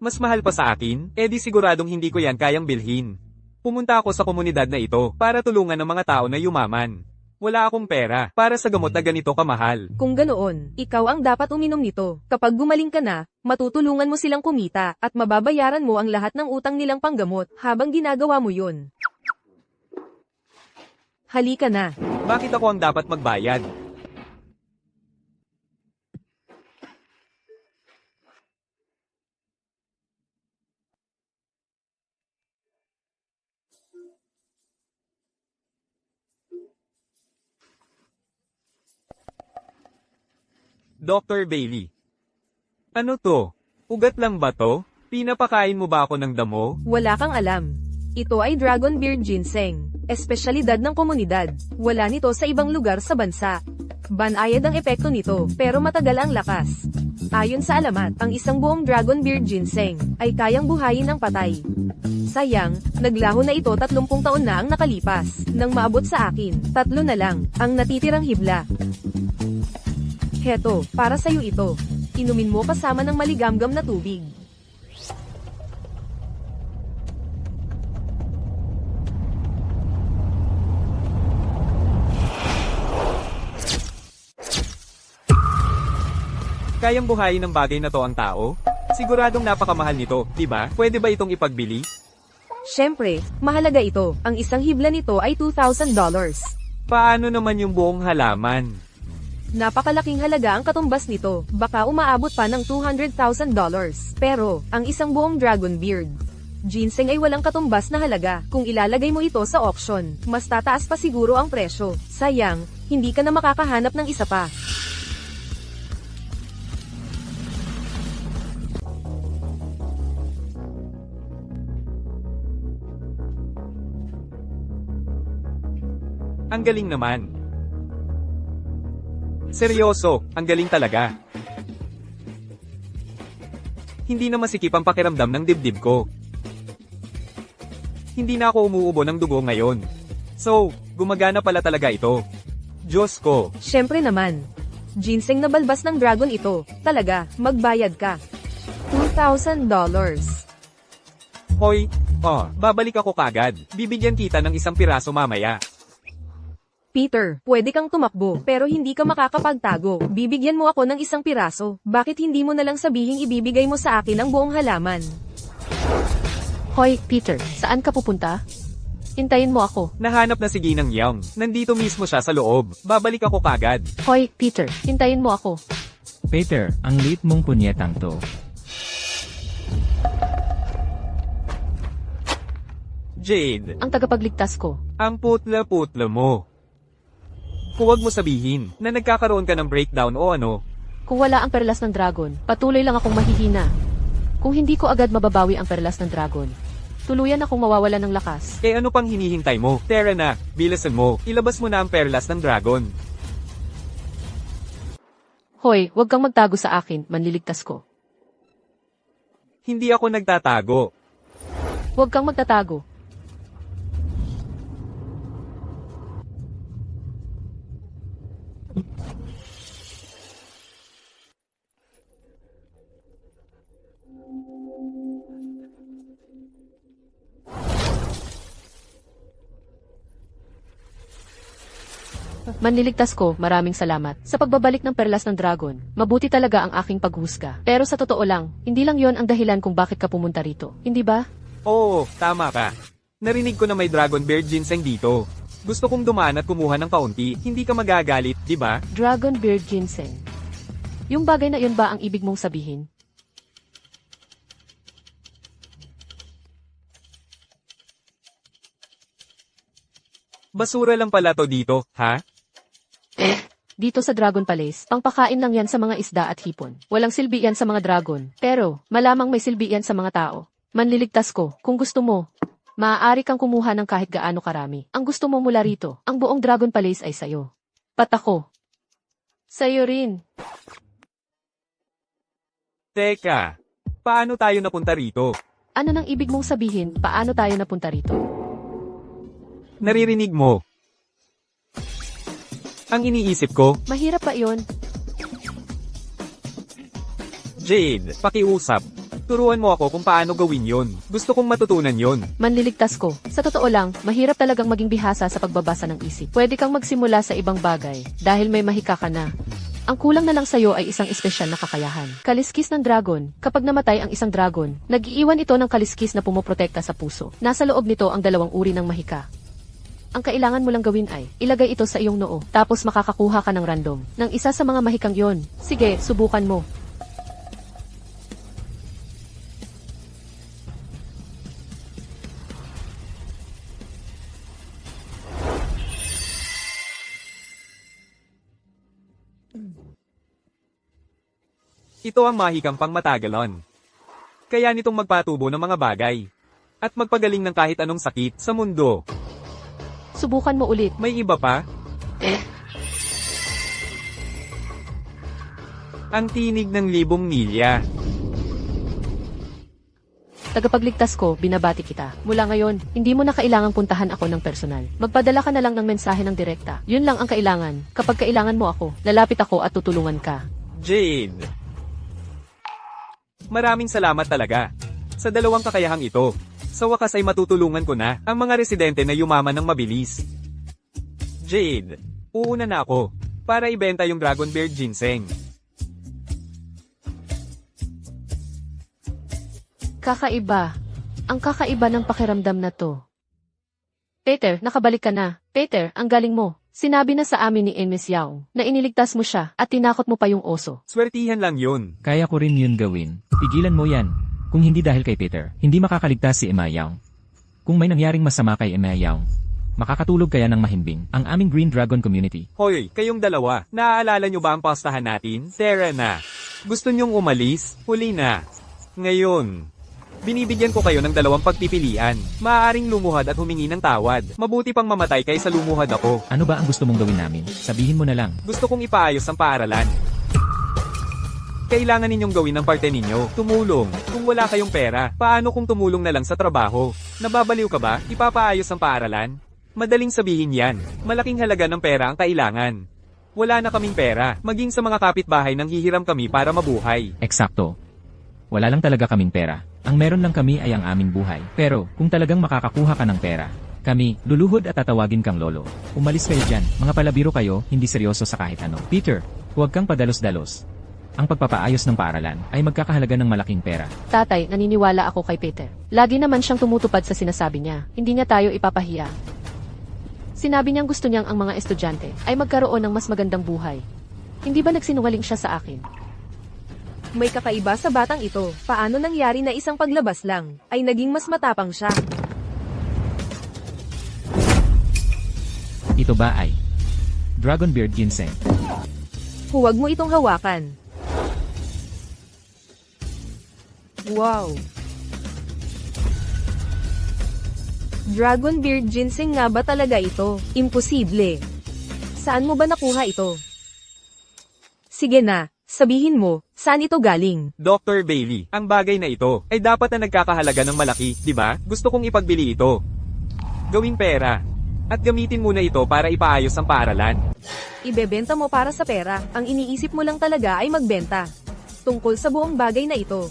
Mas mahal pa sa akin? Eh di siguradong hindi ko yan kayang bilhin. Pumunta ako sa komunidad na ito para tulungan ng mga tao na yumaman. Wala akong pera para sa gamot na ganito kamahal. Kung ganoon, ikaw ang dapat uminom nito. Kapag gumaling ka na, matutulungan mo silang kumita at mababayaran mo ang lahat ng utang nilang panggamot habang ginagawa mo yun. Halika na. Bakit ako ang dapat magbayad? Dr. Bailey. Ano to? Ugat lang ba to? Pinapakain mo ba ako ng damo? Wala kang alam. Ito ay Dragon Beard Ginseng, espesyalidad ng komunidad. Wala nito sa ibang lugar sa bansa. Banayad ang epekto nito, pero matagal ang lakas. Ayon sa alamat, ang isang buong Dragon Beard Ginseng ay kayang buhayin ang patay. Sayang, naglaho na ito 30 taon na ang nakalipas. Nang maabot sa akin, 3 na lang ang natitirang hibla. Heto, para sa'yo ito. Inumin mo kasama ng maligamgam na tubig. Kayang buhayin ng bagay na to ang tao? Siguradong napakamahal nito, di ba? Pwede ba itong ipagbili? Siyempre, mahalaga ito. Ang isang hibla nito ay $2,000. Paano naman yung buong halaman? Napakalaking halaga ang katumbas nito, baka umaabot pa ng $200,000. Pero, ang isang buong Dragon Beard Ginseng ay walang katumbas na halaga. Kung ilalagay mo ito sa auction, mas tataas pa siguro ang presyo. Sayang, hindi ka na makakahanap ng isa pa. Ang galing naman. Seryoso, ang galing talaga. Hindi na masikip ang pakiramdam ng dibdib ko. Hindi na ako umuubo ng dugo ngayon. So, gumagana pala talaga ito. Diyos ko. Siyempre naman. Ginseng na balbas ng dragon ito. Talaga, magbayad ka. $2,000. Hoy, babalik ako kagad. Bibigyan kita ng isang piraso mamaya. Peter, pwede kang tumakbo, pero hindi ka makakapagtago. Bibigyan mo ako ng isang piraso. Bakit hindi mo na lang sabihing ibibigay mo sa akin ang buong halaman? Hoy, Peter, saan ka pupunta? Hintayin mo ako. Nahanap na si Ginang Young. Nandito mismo siya sa loob. Babalik ako kagad. Hoy, Peter, hintayin mo ako. Peter, ang liit mong punyetang to. Jade, Ang tagapagligtas ko. ang putla-putla mo. Huwag mo sabihin na nagkakaroon ka ng breakdown o ano. Kung wala ang perlas ng dragon, patuloy lang akong mahihina. Kung hindi ko agad mababawi ang perlas ng dragon, tuluyan akong mawawala ng lakas. Eh ano pang hinihintay mo? Tara na, bilasan mo. Ilabas mo na ang perlas ng dragon. Hoy, huwag kang magtago sa akin, manliligtas ko. Hindi ako nagtatago. Huwag kang magtatago. Manliligtas ko, maraming salamat. Sa pagbabalik ng perlas ng dragon, mabuti talaga ang aking paghusga. Pero sa totoo lang, hindi lang yon ang dahilan kung bakit ka pumunta rito. Hindi ba? Oo, tama ka. Narinig ko na may Dragon Beard Ginseng dito. Gusto kong dumaan at kumuha ng kaunti. Hindi ka magagalit, di ba? Dragon Beard Ginseng. Yung bagay na yon ba ang ibig mong sabihin? Basura lang pala to dito, ha? Dito sa Dragon Palace, pangpakain lang yan sa mga isda at hipon. Walang silbi yan sa mga dragon. Pero, malamang may silbi yan sa mga tao. Manliligtas ko, kung gusto mo. Maaari kang kumuha ng kahit gaano karami. Ang gusto mo mula rito, ang buong Dragon Palace ay sayo. Patako. Sayo rin. Teka, paano tayo napunta rito? Ano nang ibig mong sabihin, paano tayo napunta rito? Naririnig mo? Ang iniisip ko, Mahirap ba yon? Jade, pakiusap. Turuan mo ako kung paano gawin yon. Gusto kong matutunan yon. Manliligtas ko. Sa totoo lang, mahirap talagang maging bihasa sa pagbabasa ng isip. Pwede kang magsimula sa ibang bagay, dahil may mahika ka na. Ang kulang na lang sa'yo ay isang espesyal na kakayahan. Kaliskis ng dragon. Kapag namatay ang isang dragon, nag-iiwan ito ng kaliskis na pumoprotekta sa puso. Nasa loob nito ang 2 uri ng mahika. Ang kailangan mo lang gawin ay, ilagay ito sa iyong noo, tapos makakakuha ka ng random, ng isa sa mga mahikang yon. Sige, subukan mo. Ito ang mahikang pangmatagalan. Kaya nitong magpatubo ng mga bagay. At magpagaling ng kahit anong sakit sa mundo. Subukan mo ulit. May iba pa? Ang tinig ng 1,000 milya. Tagapagligtas ko, binabati kita. Mula ngayon, hindi mo na kailangang puntahan ako ng personal. Magpadala ka na lang ng mensahe ng direkta. Yun lang ang kailangan. Kapag kailangan mo ako, lalapit ako at tutulungan ka. Jade. Maraming salamat talaga. Sa 2 kakayahang ito. Sa wakas ay matutulungan ko na ang mga residente na yumaman ng mabilis. Jade, uuna na ako para ibenta yung Dragon Beard Ginseng. Kakaiba. Ang kakaiba ng pakiramdam na to. Peter, nakabalik ka na. Peter, ang galing mo. Sinabi na sa amin ni Ms. Yao na iniligtas mo siya at tinakot mo pa yung oso. Swertihan lang yun. Kaya ko rin yun gawin. Pigilan mo yan. Kung hindi dahil kay Peter, hindi makakaligtas si Emma Yao. Kung may nangyaring masama kay Emma Yao, makakatulog kaya ng mahimbing ang aming Green Dragon community. Hoy, kayong dalawa, naaalala nyo ba ang pastahan natin? Tara na. Gusto nyong umalis? Huli na. Ngayon. Binibigyan ko kayo ng 2 pagpipilian. Maaaring lumuhad at humingi ng tawad. Mabuti pang mamatay kaysa lumuhad ako. Ano ba ang gusto mong gawin namin? Sabihin mo na lang. Gusto kong ipaayos ang paaralan. Kailangan ninyong gawin ang parte ninyo. Tumulong. Kung wala kayong pera, paano kung tumulong na lang sa trabaho? Nababaliw ka ba? Ipapaayos ang paaralan? Madaling sabihin yan. Malaking halaga ng pera ang kailangan. Wala na kaming pera. Maging sa mga kapitbahay nang hihiram kami para mabuhay. Eksakto. Wala lang talaga kaming pera. Ang meron lang kami ay ang aming buhay. Pero, kung talagang makakakuha ka ng pera, kami, luluhod at tatawagin kang lolo. Umalis kayo dyan. Mga palabiro kayo, hindi seryoso sa kahit ano. Peter, huwag kang padalos-dalos. Ang pagpapaayos ng paaralan ay magkakahalaga ng malaking pera. Tatay, naniniwala ako kay Peter. Lagi naman siyang tumutupad sa sinasabi niya. Hindi niya tayo ipapahiya. Sinabi niyang gusto niyang ang mga estudyante ay magkaroon ng mas magandang buhay. Hindi ba nagsinungaling siya sa akin? May kakaiba sa batang ito. Paano nangyari na isang paglabas lang, ay naging mas matapang siya? Ito ba ay Dragon Beard Ginseng? Huwag mo itong hawakan. Wow! Dragon Beard Ginseng nga ba talaga ito? Imposible. Saan mo ba nakuha ito? Sige na, sabihin mo, saan ito galing? Dr. Bailey, ang bagay na ito ay dapat na nagkakahalaga ng malaki, di ba? Gusto kong ipagbili ito. Gawing pera. At gamitin muna ito para ipaayos ang paaralan. Ibebenta mo para sa pera, ang iniisip mo lang talaga ay magbenta. Tungkol sa buong bagay na ito.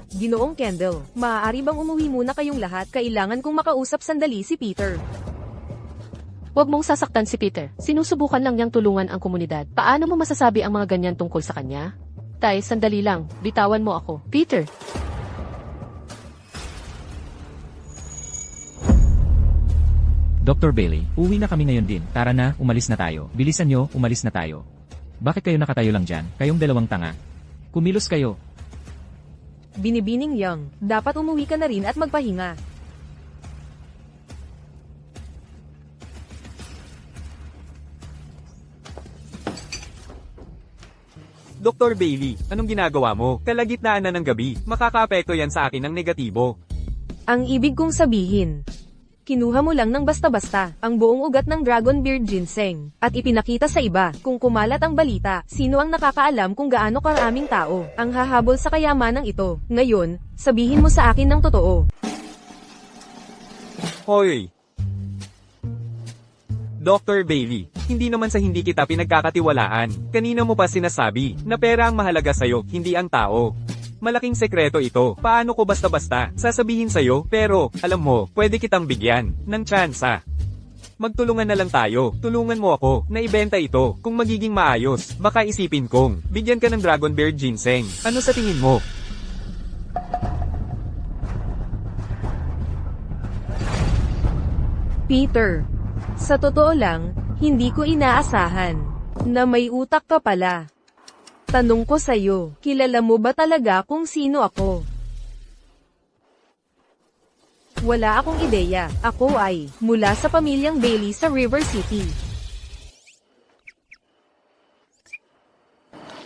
Ginoong Kendall, maaari bang umuwi muna kayong lahat? Kailangan kong makausap sandali si Peter. Huwag mong sasaktan si Peter. Sinusubukan lang niyang tulungan ang komunidad. Paano mo masasabi ang mga ganyan tungkol sa kanya? Tay, sandali lang. Bitawan mo ako. Peter! Dr. Bailey, uwi na kami ngayon din. Tara na, umalis na tayo. Bilisan nyo, umalis na tayo. Bakit kayo nakatayo lang dyan? Kayong 2 tanga. Kumilos kayo. Binibining Young, dapat umuwi ka na rin at magpahinga. Dr. Bailey, anong ginagawa mo? Kalagitnaan na ng gabi, makakaapekto yan sa akin ng negatibo. Ang ibig kong sabihin, kinuha mo lang ng basta-basta ang buong ugat ng Dragon Beard Ginseng at ipinakita sa iba. Kung kumalat ang balita, sino ang nakakaalam kung gaano karaming tao ang hahabol sa kayamanang ito? Ngayon, sabihin mo sa akin ng totoo. Hoy! Dr. Bailey, hindi naman sa hindi kita pinagkakatiwalaan. Kanina mo pa sinasabi na pera ang mahalaga sa'yo, hindi ang tao. Malaking sekreto ito. Paano ko basta-basta sasabihin sa'yo, pero, alam mo, pwede kitang bigyan ng tsansa. Magtulungan na lang tayo. Tulungan mo ako na ibenta ito. Kung magiging maayos, baka isipin kong bigyan ka ng Dragon Beard Ginseng. Ano sa tingin mo? Peter, sa totoo lang, hindi ko inaasahan na may utak ka pala. Tanong ko sa'yo, kilala mo ba talaga kung sino ako? Wala akong ideya. Ako ay mula sa pamilyang Bailey sa River City.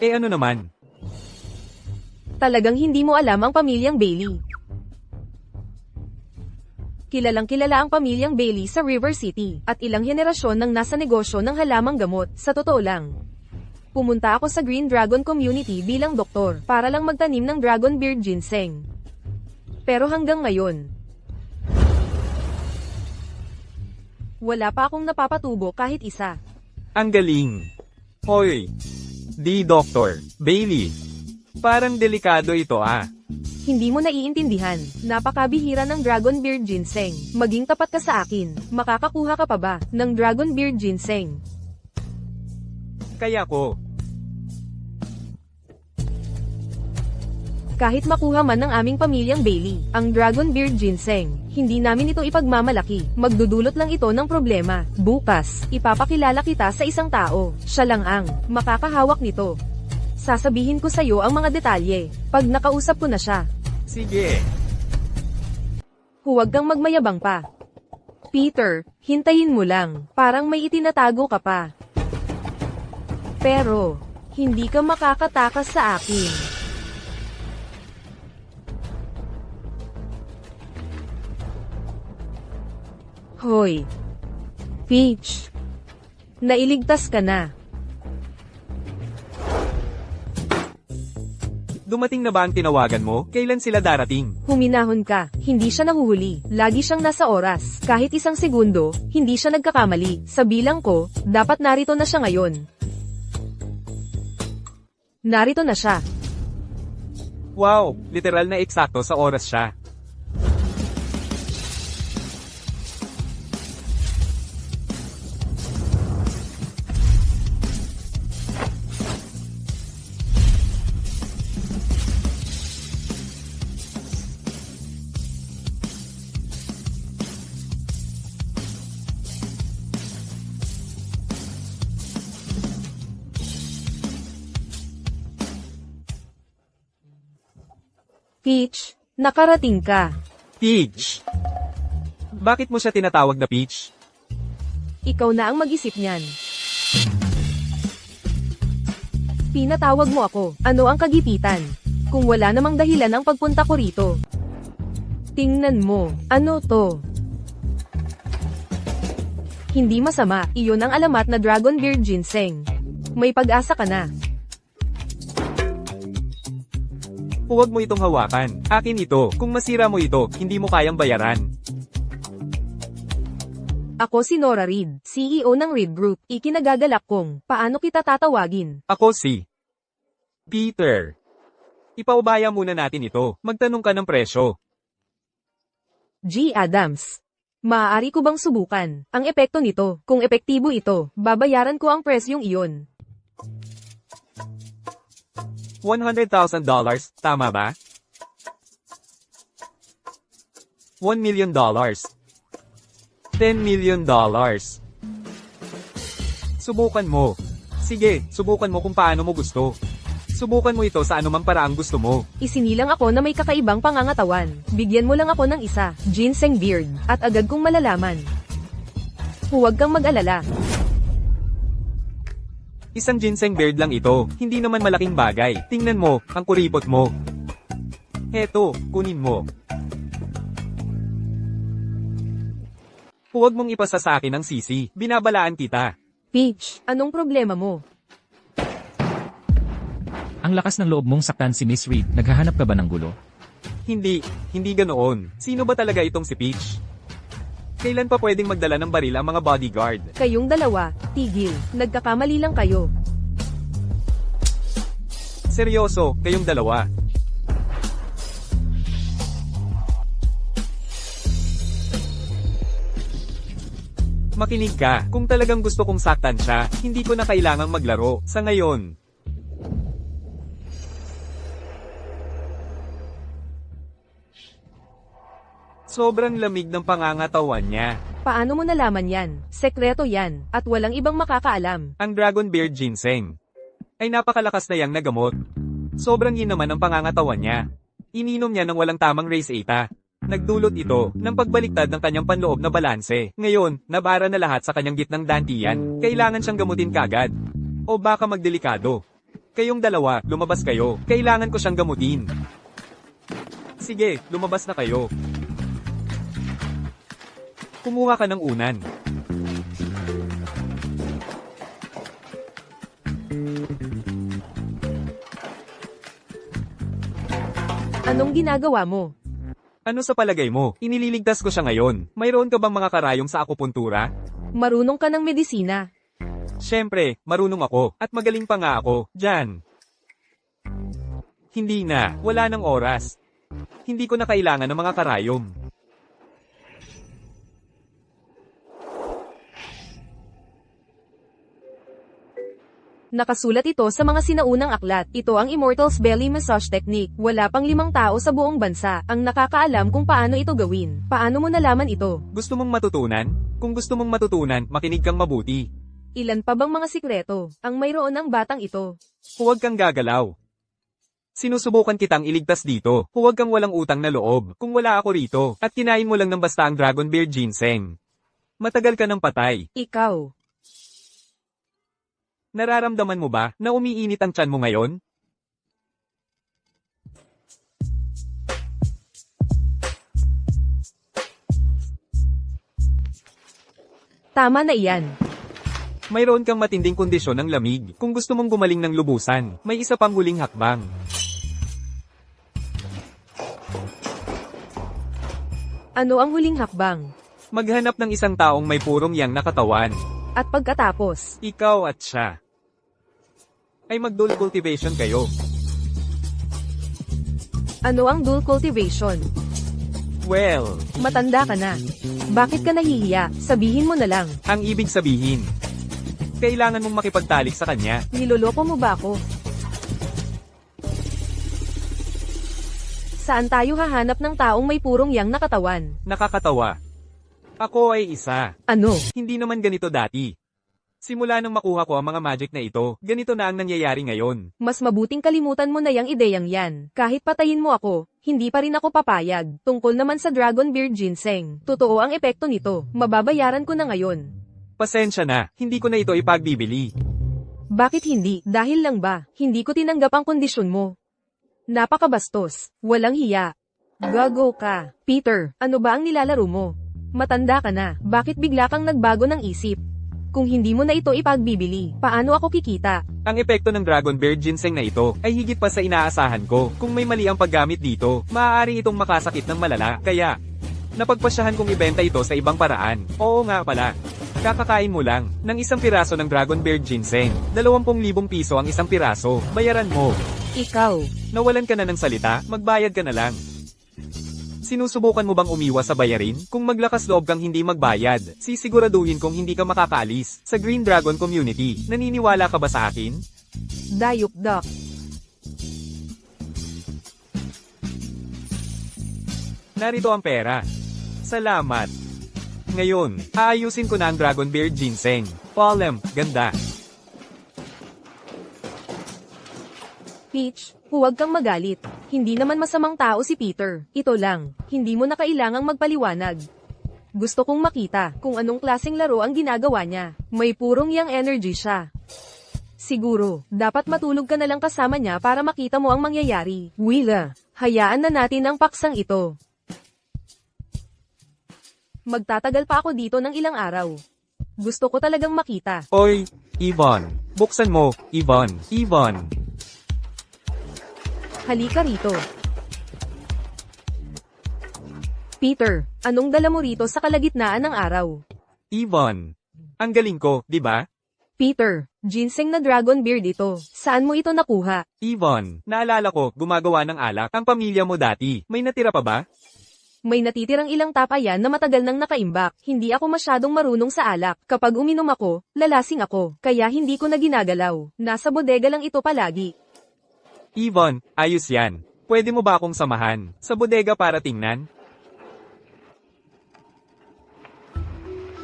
Eh ano naman? Talagang hindi mo alam ang pamilyang Bailey. Kilalang kilala ang pamilyang Bailey sa River City, at ilang henerasyon nang nasa negosyo ng halamang gamot. Sa totoo lang, pumunta ako sa Green Dragon Community bilang doktor, para lang magtanim ng Dragon Beard Ginseng. Pero hanggang ngayon, wala pa akong napapatubo kahit isa. Ang galing. Hoy! Dr. Bailey. Parang delikado ito ah. Hindi mo naiintindihan, napakabihira ng Dragon Beard Ginseng. Maging tapat ka sa akin, makakakuha ka pa ba ng Dragon Beard Ginseng? Kaya ko. Kahit makuha man ng aming pamilyang Bailey, ang Dragon Beard Ginseng, hindi namin ito ipagmamalaki. Magdudulot lang ito ng problema. Bukas, ipapakilala kita sa isang tao. Siya lang ang makakahawak nito. Sasabihin ko sa'yo ang mga detalye pag nakausap ko na siya. Sige. Huwag kang magmayabang pa. Peter, hintayin mo lang. Parang may itinatago ka pa. Pero, hindi ka makakatakas sa akin. Hoy, Peach. Nailigtas ka na. Dumating na ba ang tinawagan mo? Kailan sila darating? Huminahon ka, hindi siya nahuhuli. Lagi siyang nasa oras. Kahit isang segundo, hindi siya nagkakamali. Sa bilang ko, dapat narito na siya ngayon. Narito na siya. Wow, literal na eksakto sa oras siya. Peach, nakarating ka. Peach! Bakit mo siya tinatawag na Peach? Ikaw na ang mag-isip niyan. Pinatawag mo ako. Ano ang kagipitan? Kung wala namang dahilan ang pagpunta ko rito. Tingnan mo. Ano to? Hindi masama. Iyon ang alamat na Dragon Beard Ginseng. May pag-asa ka na. Huwag mo itong hawakan. Akin ito. Kung masira mo ito, hindi mo kayang bayaran. Ako si Nora Reed, CEO ng Reed Group. Ikinagagalak kong, paano kita tatawagin? Ako si Peter. Ipaubaya muna natin ito. Magtanong ka ng presyo. G. Adams. Maaari ko bang subukan ang epekto nito? Kung epektibo ito, babayaran ko ang presyong iyon. $100,000, tama ba? $1 million. $10 million. Subukan mo. Sige, subukan mo kung paano mo gusto. Subukan mo ito sa anumang paraang gusto mo. Isinilang ako na may kakaibang pangangatawan. Bigyan mo lang ako ng isa, ginseng beard, at agad kong malalaman. Huwag kang mag-alala. Isang ginseng beard lang ito, hindi naman malaking bagay. Tingnan mo, ang kuripot mo. Heto, kunin mo. Huwag mong ipasa sa akin ang sisi, binabalaan kita. Peach, anong problema mo? Ang lakas ng loob mong saktan si Miss Reed, naghahanap ka ba ng gulo? Hindi ganoon. Sino ba talaga itong si Peach? Kailan pa pwedeng magdala ng baril ang mga bodyguard? Kayong dalawa, tigil. Nagkakamali lang kayo. Seryoso, kayong dalawa. Makinig ka, kung talagang gusto kong saktan siya, hindi ko na kailangang maglaro, sa ngayon. Sobrang lamig ng pangangatawan niya. Paano mo nalaman yan? Sekreto yan, at walang ibang makakaalam. Ang Dragon Beard Ginseng ay napakalakas na yang nagamot. Sobrang yun naman ang pangangatawan niya. Ininom niya ng walang tamang race eta. Nagdulot ito ng pagbaliktad ng kanyang panloob na balanse. Ngayon, nabara na lahat sa kanyang gitnang dantiyan. Kailangan siyang gamutin kagad. O baka magdelikado. Kayong dalawa, lumabas kayo. Kailangan ko siyang gamutin. Sige, lumabas na kayo. Kumuha ka ng unan. Anong ginagawa mo? Ano sa palagay mo? Inililigtas ko siya ngayon. Mayroon ka bang mga karayong sa akupuntura? Marunong ka ng medisina. Siyempre, marunong ako. At magaling pa nga ako. Diyan. Hindi na. Wala ng oras. Hindi ko na kailangan ng mga karayom. Nakasulat ito sa mga sinaunang aklat. Ito ang Immortal's Belly Massage Technique. Wala pang 5 tao sa buong bansa ang nakakaalam kung paano ito gawin. Paano mo nalaman ito? Gusto mong matutunan? Kung gusto mong matutunan, makinig kang mabuti. Ilan pa bang mga sikreto ang mayroon ng batang ito? Huwag kang gagalaw. Sinusubukan kitang iligtas dito. Huwag kang walang utang na loob. Kung wala ako rito, at kinain mo lang ng basta ang Dragon Beard Ginseng. Matagal ka ng patay. Ikaw. Nararamdaman mo ba na umiinit ang tiyan mo ngayon? Tama na iyan. Mayroon kang matinding kondisyon ng lamig. Kung gusto mong gumaling ng lubusan, may isa pang huling hakbang. Ano ang huling hakbang? Maghanap ng isang taong may purong yang nakatawan. At pagkatapos, Ikaw at siya ay mag-dual cultivation kayo. ano ang dual cultivation? Well, Matanda ka na. Bakit ka nahihiya? Sabihin mo na lang. ang ibig sabihin, kailangan mong makipagtalik sa kanya. Niloloko mo ba ako? Saan tayo hahanap ng taong may purong yang nakatawan? Nakakatawa. Ako ay isa. Ano? Hindi naman ganito dati. Simula nang makuha ko ang mga magic na ito, ganito na ang nangyayari ngayon. Mas mabuting kalimutan mo na yang ideyang yan. Kahit patayin mo ako, hindi pa rin ako papayag. Tungkol naman sa Dragon Beard Ginseng. Totoo ang epekto nito. Mababayaran ko na ngayon. Pasensya na, hindi ko na ito ipagbibili. Bakit hindi? Dahil lang ba? Hindi ko tinanggap ang kondisyon mo. Napakabastos. Walang hiya. Gago ka. Peter, ano ba ang nilalaro mo? Matanda ka na. Bakit bigla kang nagbago ng isip? Kung hindi mo na ito ipagbibili, paano ako kikita? Ang epekto ng Dragon Beard Ginseng na ito ay higit pa sa inaasahan ko. Kung may mali ang paggamit dito, maaari itong makasakit ng malala. Kaya, napagpasyahan kong ibenta ito sa ibang paraan. Oo nga pala. Kakakain mo lang ng isang piraso ng Dragon Beard Ginseng. 20,000 piso ang isang piraso. Bayaran mo. Ikaw. Nawalan ka na ng salita, magbayad ka na lang. Sinusubukan mo bang umiwas sa bayarin? Kung maglakas loob kang hindi magbayad, sisiguraduhin kong hindi ka makakaalis sa Green Dragon Community. Naniniwala ka ba sa akin? Dayuk Duck. Narito ang pera. Salamat. Ngayon, aayusin ko na ang Dragon Beard Ginseng. Palem, ganda. Peach, huwag kang magalit. Hindi naman masamang tao si Peter. Ito lang, hindi mo na kailangang magpaliwanag. Gusto kong makita kung anong klaseng laro ang ginagawa niya. May purong yang energy siya. Siguro, dapat matulog ka na lang kasama niya para makita mo ang mangyayari. Willa, hayaan na natin ang paksang ito. Magtatagal pa ako dito ng ilang araw. Gusto ko talagang makita. Oy, Yvonne. Buksan mo, Yvonne. Yvonne. Halika rito. Peter, anong dala mo rito sa kalagitnaan ng araw? Yvonne. Ang galing ko, di ba? Peter, ginseng na dragon beard ito. Saan mo ito nakuha? Yvonne, naalala ko, gumagawa ng alak. Ang pamilya mo dati. May natira pa ba? May natitirang ilang tapayan na matagal nang nakaimbak. Hindi ako masyadong marunong sa alak. Kapag uminom ako, lalasing ako. Kaya hindi ko na ginagalaw. Nasa bodega lang ito palagi. Yvonne, ayos yan. Pwede mo ba akong samahan? Sa bodega para tingnan?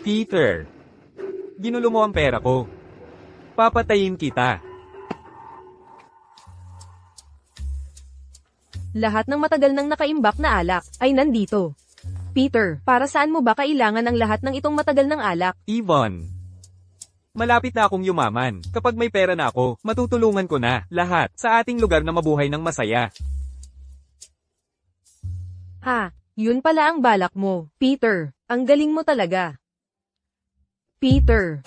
Peter. Ginulo mo ang pera ko. Papatayin kita. Lahat ng matagal nang nakaimbak na alak ay nandito. Peter, para saan mo ba kailangan ang lahat ng itong matagal ng alak? Yvonne. Malapit na akong yumaman. Kapag may pera na ako, matutulungan ko na lahat sa ating lugar na mabuhay ng masaya. Ha, yun pala ang balak mo. Peter, ang galing mo talaga. Peter,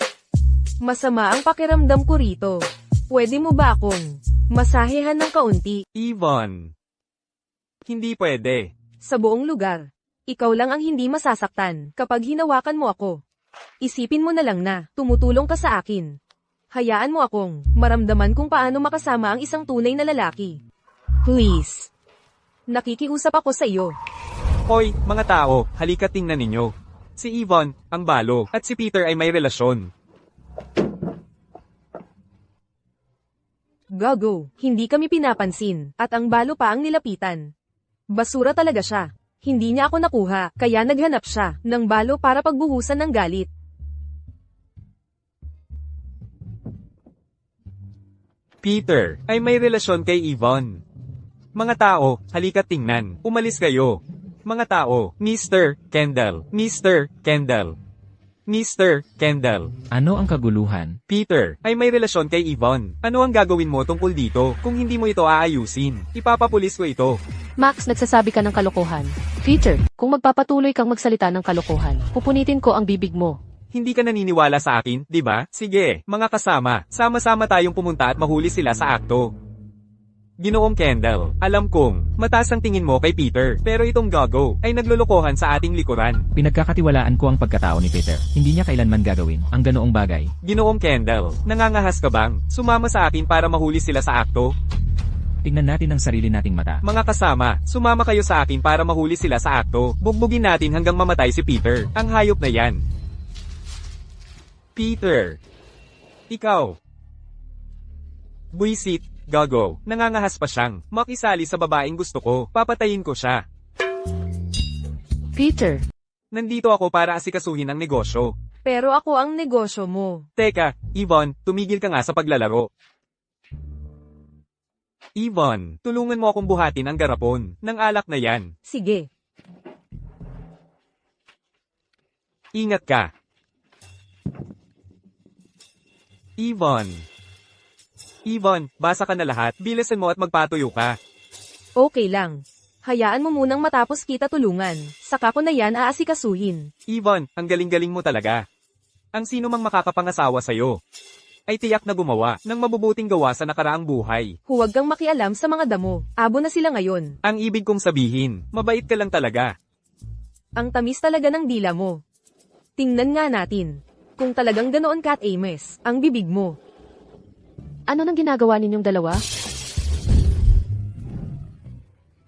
masama ang pakiramdam ko rito. Pwede mo ba akong masahehan ng kaunti? Yvonne. Hindi pwede. Sa buong lugar, ikaw lang ang hindi masasaktan kapag hinawakan mo ako. Isipin mo na lang na tumutulong ka sa akin. Hayaan mo akong maramdaman kung paano makasama ang isang tunay na lalaki. Please. Nakikiusap ako sa iyo. Hoy, mga tao, halika tingnan ninyo. Si Yvonne, ang balo, at si Peter ay may relasyon. Gago, hindi kami pinapansin, at ang balo pa ang nilapitan. Basura talaga siya. Hindi niya ako nakuha, kaya naghanap siya ng balo para pagbuhusan ng galit. Peter ay may relasyon kay Yvonne. Mga tao, halika tingnan. Umalis kayo. Mga tao, Mr. Kendall, Mr. Kendall, Mr. Kendall. Ano ang kaguluhan? Peter ay may relasyon kay Yvonne. Ano ang gagawin mo tungkol dito? Kung hindi mo ito aayusin, ipapapulis ko ito. Max, nagsasabi ka ng kalokohan. Peter, kung magpapatuloy kang magsalita ng kalokohan, pupunitin ko ang bibig mo. Hindi ka naniniwala sa akin, di ba? Sige, mga kasama, sama-sama tayong pumunta at mahuli sila sa akto. Ginoong Kendall, alam kong mataas ang tingin mo kay Peter, pero itong gago ay naglolokohan sa ating likuran. Pinagkakatiwalaan ko ang pagkatao ni Peter. Hindi niya kailanman gagawin ang ganoong bagay. Ginoong Kendall, nangangahas ka bang sumama sa akin para mahuli sila sa akto? Tingnan natin ang sarili nating mata. Mga kasama, sumama kayo sa akin para mahuli sila sa akto. Bugbugin natin hanggang mamatay si Peter. Ang hayop na yan. Peter. Ikaw. Buisit, gago. Nangangahas pa siyang makisali sa babaeng gusto ko. Papatayin ko siya. Peter, Nandito ako para asikasuhin ang negosyo. Pero ako ang negosyo mo. Teka, Yvonne, tumigil ka nga sa paglalaro. Yvonne, tulungan mo akong buhatin ang garapon ng alak na yan. Sige. Ingat ka. Yvonne. Yvonne, basa ka na lahat, bilisan mo at magpatuyo ka. Okay lang. Hayaan mo munang matapos kita tulungan. Saka ko na yan aasikasuhin. Yvonne, ang galing-galing mo talaga. Ang sino mang makakapangasawa sa'yo ay tiyak na gumawa ng mabubuting gawa sa nakaraang buhay. Huwag kang makialam sa mga damo. Abo na sila ngayon. Ang ibig kong sabihin, mabait ka lang talaga. Ang tamis talaga ng dila mo. Tingnan nga natin. Kung talagang ganoon ka at Ames, ang bibig mo. ano nang ginagawa ninyong dalawa?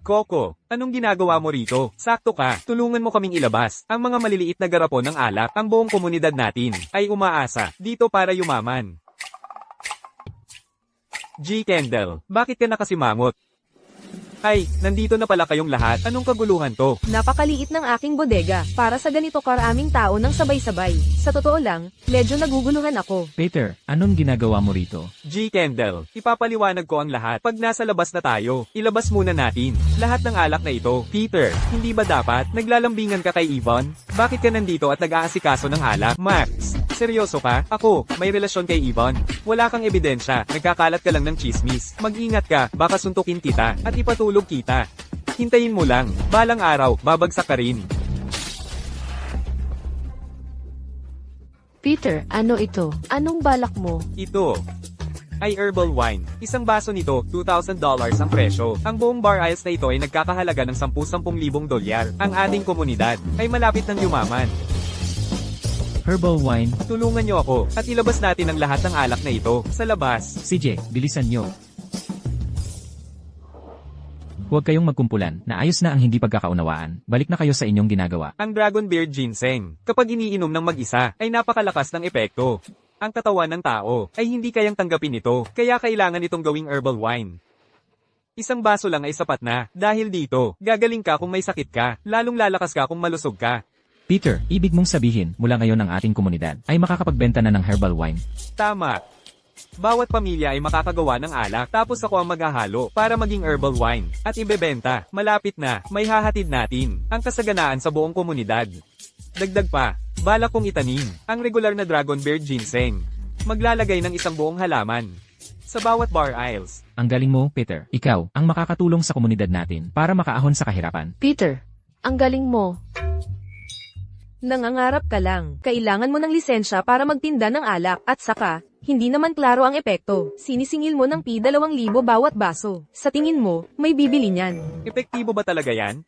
Coco, anong ginagawa mo rito? Sakto ka, tulungan mo kaming ilabas. Ang mga maliliit na garapon ng alak, ang buong komunidad natin, ay umaasa dito para yumaman. G. Kendall, bakit ka nakasimangot? Ay, nandito na pala kayong lahat. Anong kaguluhan to? Napakaliit ng aking bodega para sa ganito karaming tao ng sabay-sabay. Sa totoo lang, medyo naguguluhan ako. Peter, anong ginagawa mo rito? G. Kendall, ipapaliwanag ko ang lahat. Pag nasa labas na tayo, ilabas muna natin lahat ng alak na ito. Peter, hindi ba dapat naglalambingan ka kay Yvonne? Bakit ka nandito at nag-aasikaso ng alak? Max, Seryoso ka? Ako, may relasyon kay Ivan. Wala kang ebidensya, nagkakalat ka lang ng chismis. Mag-ingat ka, baka suntukin kita, at ipatulog kita. Hintayin mo lang, balang araw, babagsak ka rin. Peter, ano ito? Anong balak mo? Ito ay herbal wine. Isang baso nito, $2,000 ang presyo. Ang buong bar aisles na ito ay nagkakahalaga ng $10,000. Ang ating komunidad ay malapit ng yumaman. Herbal wine. Tulungan niyo ako, at ilabas natin ang lahat ng alak na ito sa labas. CJ, bilisan nyo. Huwag kayong magkumpulan, naayos na ang hindi pagkakaunawaan. Balik na kayo sa inyong ginagawa. Ang Dragon Beard Ginseng, kapag iniinom ng mag-isa, ay napakalakas ng epekto. Ang katawan ng tao ay hindi kayang tanggapin ito, kaya kailangan itong gawing herbal wine. Isang baso lang ay sapat na, dahil dito, gagaling ka kung may sakit ka, lalong lalakas ka kung malusog ka. Peter, ibig mong sabihin, mula ngayon ang ating komunidad ay makakapagbenta na ng herbal wine. Tama. Bawat pamilya ay makakagawa ng alak, tapos ako ang maghahalo para maging herbal wine, at ibebenta. Malapit na, may hahatid natin ang kasaganaan sa buong komunidad. Dagdag pa, balak kong itanim ang regular na Dragon Beard Ginseng. Maglalagay ng isang buong halaman sa bawat bar aisles. Ang galing mo, Peter. Ikaw, ang makakatulong sa komunidad natin para makaahon sa kahirapan. Peter, ang galing mo. Nangangarap ka lang. Kailangan mo ng lisensya para magtinda ng alak at saka, hindi naman klaro ang epekto. Sinisingil mo ng P2,000 bawat baso. Sa tingin mo, may bibili niyan. Epektibo ba talaga yan?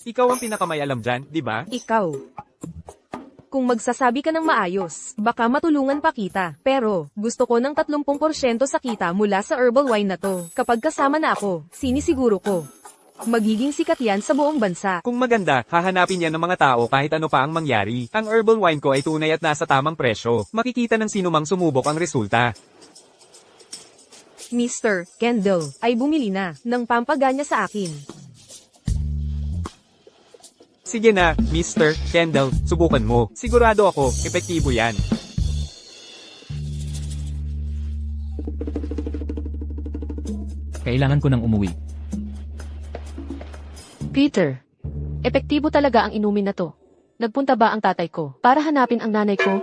Ikaw ang pinakamay alam dyan, di ba? Ikaw. Kung magsasabi ka ng maayos, baka matulungan pa kita. Pero, gusto ko ng 30% sa kita mula sa herbal wine na to. Kapag kasama na ako, sinisiguro ko. Magiging sikat yan sa buong bansa. Kung maganda, hahanapin yan ng mga tao kahit ano pa ang mangyari. Ang herbal wine ko ay tunay at nasa tamang presyo. Makikita ng sinumang sumubok ang resulta. Mr. Kendall ay bumili na ng pampaganya sa akin. Sige na, Mr. Kendall, subukan mo. Sigurado ako, epektibo yan. Kailangan ko nang umuwi. Peter, epektibo talaga ang inumin na to. Nagpunta ba ang tatay ko para hanapin ang nanay ko?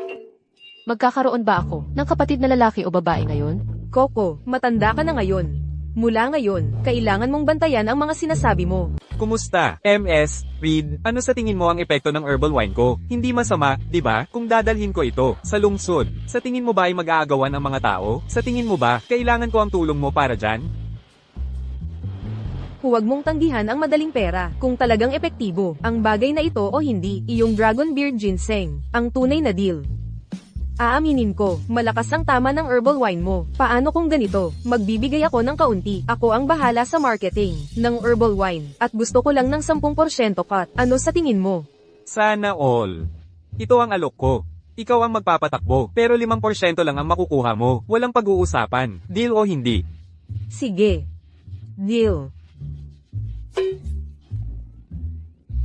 Magkakaroon ba ako ng kapatid na lalaki o babae ngayon? Coco, matanda ka na ngayon. Mula ngayon, kailangan mong bantayan ang mga sinasabi mo. Kumusta, MS, Reed? Ano sa tingin mo ang epekto ng herbal wine ko? Hindi masama, di ba? Kung dadalhin ko ito sa lungsod, sa tingin mo ba ay mag-aagawan ang mga tao? Sa tingin mo ba, kailangan ko ang tulong mo para dyan? Huwag mong tanggihan ang madaling pera kung talagang epektibo ang bagay na ito o hindi. Iyong Dragon Beard Ginseng, ang tunay na deal. Aaminin ko, malakas ang tama ng herbal wine mo. Paano kung ganito? Magbibigay ako ng kaunti. Ako ang bahala sa marketing ng herbal wine. At gusto ko lang ng 10% cut. Ano sa tingin mo? Sana all. Ito ang alok ko. Ikaw ang magpapatakbo, pero 5% lang ang makukuha mo. Walang pag-uusapan. Deal o hindi? Sige. Deal.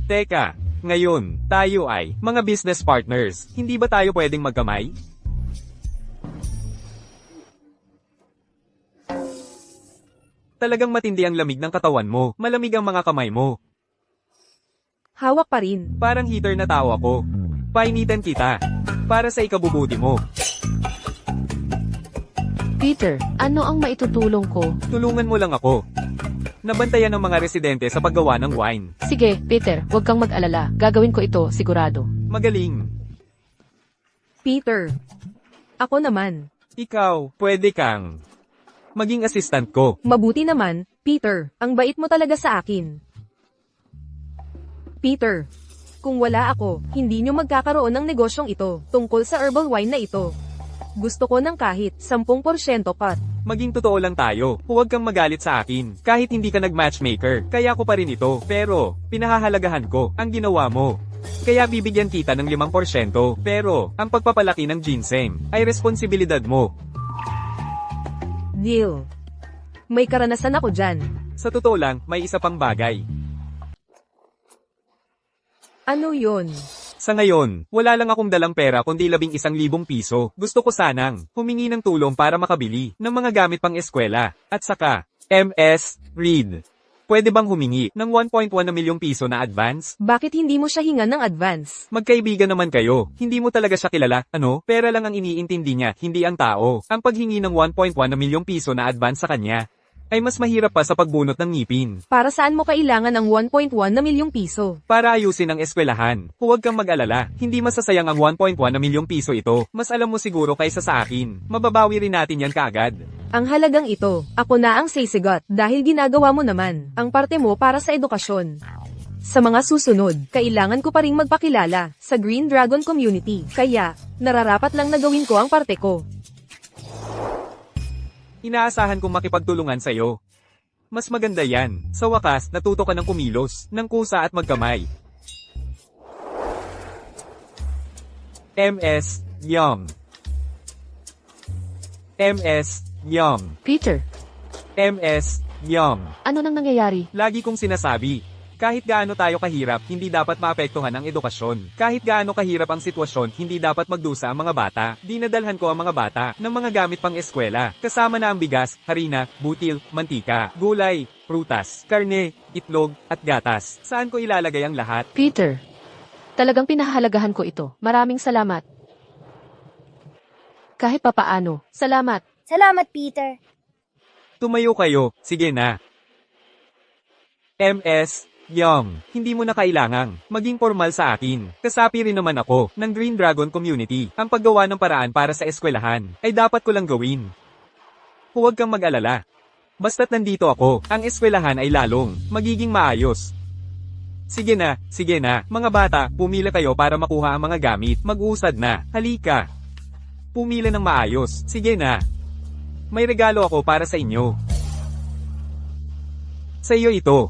Teka, ngayon, tayo ay mga business partners. Hindi ba tayo pwedeng magkamay? Talagang matindi ang lamig ng katawan mo. Malamig ang mga kamay mo. Hawak pa rin. Parang heater na tao ako. Painitan kita. Para sa ikabubuti mo. Peter, ano ang maitutulong ko? Tulungan mo lang ako. Nabantayan ng mga residente sa paggawa ng wine. Sige, Peter, huwag kang mag-alala. Gagawin ko ito, sigurado. Magaling. Peter. Ako naman. Ikaw, pwede kang maging assistant ko. Mabuti naman, Peter. Ang bait mo talaga sa akin. Peter. Kung wala ako, hindi nyo magkakaroon ng negosyong ito tungkol sa herbal wine na ito. Gusto ko ng kahit 10% cut. Maging totoo lang tayo. Huwag kang magalit sa akin. Kahit hindi ka nag-matchmaker, kaya ko pa rin ito. Pero, pinahahalagahan ko ang ginawa mo. Kaya bibigyan kita ng 5%. Pero, ang pagpapalaki ng ginseng ay responsibilidad mo. Deal. May karanasan ako dyan. Sa totoo lang, may isa pang bagay. Ano yon? Sa ngayon, wala lang akong dalang pera kundi 11,000 piso. Gusto ko sanang humingi ng tulong para makabili ng mga gamit pang eskwela. At saka, MS, Reed. Pwede bang humingi ng 1.1 na milyong piso na advance? Bakit hindi mo siya hingan ng advance? Magkaibigan naman kayo. Hindi mo talaga siya kilala, ano? Pera lang ang iniintindi niya, hindi ang tao. Ang paghingi ng 1.1 na milyong piso na advance sa kanya ay mas mahirap pa sa pagbunot ng ngipin. Para saan mo kailangan ng 1.1 na milyong piso? Para ayusin ang eskwelahan. Huwag kang mag-alala. Hindi masasayang ang 1.1 na milyong piso ito. Mas alam mo siguro kaysa sa akin. Mababawi rin natin yan kaagad. Ang halagang ito, ako na ang sisigot dahil ginagawa mo naman ang parte mo para sa edukasyon. Sa mga susunod, kailangan ko pa ring magpakilala sa Green Dragon Community. Kaya, nararapat lang na gawin ko ang parte ko. Inaasahan kong makipagtulungan sa'yo. Mas maganda yan. Sa wakas, natuto ka ng kumilos, ng kusa at magkamay. MS, Young. MS, Young. Peter, MS, Young. ano nang nangyayari? Lagi kong sinasabi, kahit gaano tayo kahirap, hindi dapat maapektuhan ang edukasyon. Kahit gaano kahirap ang sitwasyon, hindi dapat magdusa ang mga bata. Dinadalhan ko ang mga bata ng mga gamit pang eskwela. Kasama na ang bigas, harina, butil, mantika, gulay, prutas, karne, itlog, at gatas. Saan ko ilalagay ang lahat? Peter, talagang pinahahalagahan ko ito. Maraming salamat. Kahit papaano, salamat. Salamat, Peter. Tumayo kayo, sige na. MS, Young, hindi mo na kailangang maging formal sa akin. Kasapi rin naman ako ng Green Dragon Community. Ang paggawa ng paraan para sa eskwelahan ay dapat ko lang gawin. Huwag kang mag-alala. Basta't nandito ako, ang eskwelahan ay lalong magiging maayos. Sige na, mga bata, pumila kayo para makuha ang mga gamit. Mag-usad na, halika. Pumila ng maayos, sige na. May regalo ako para sa inyo. Sa iyo ito.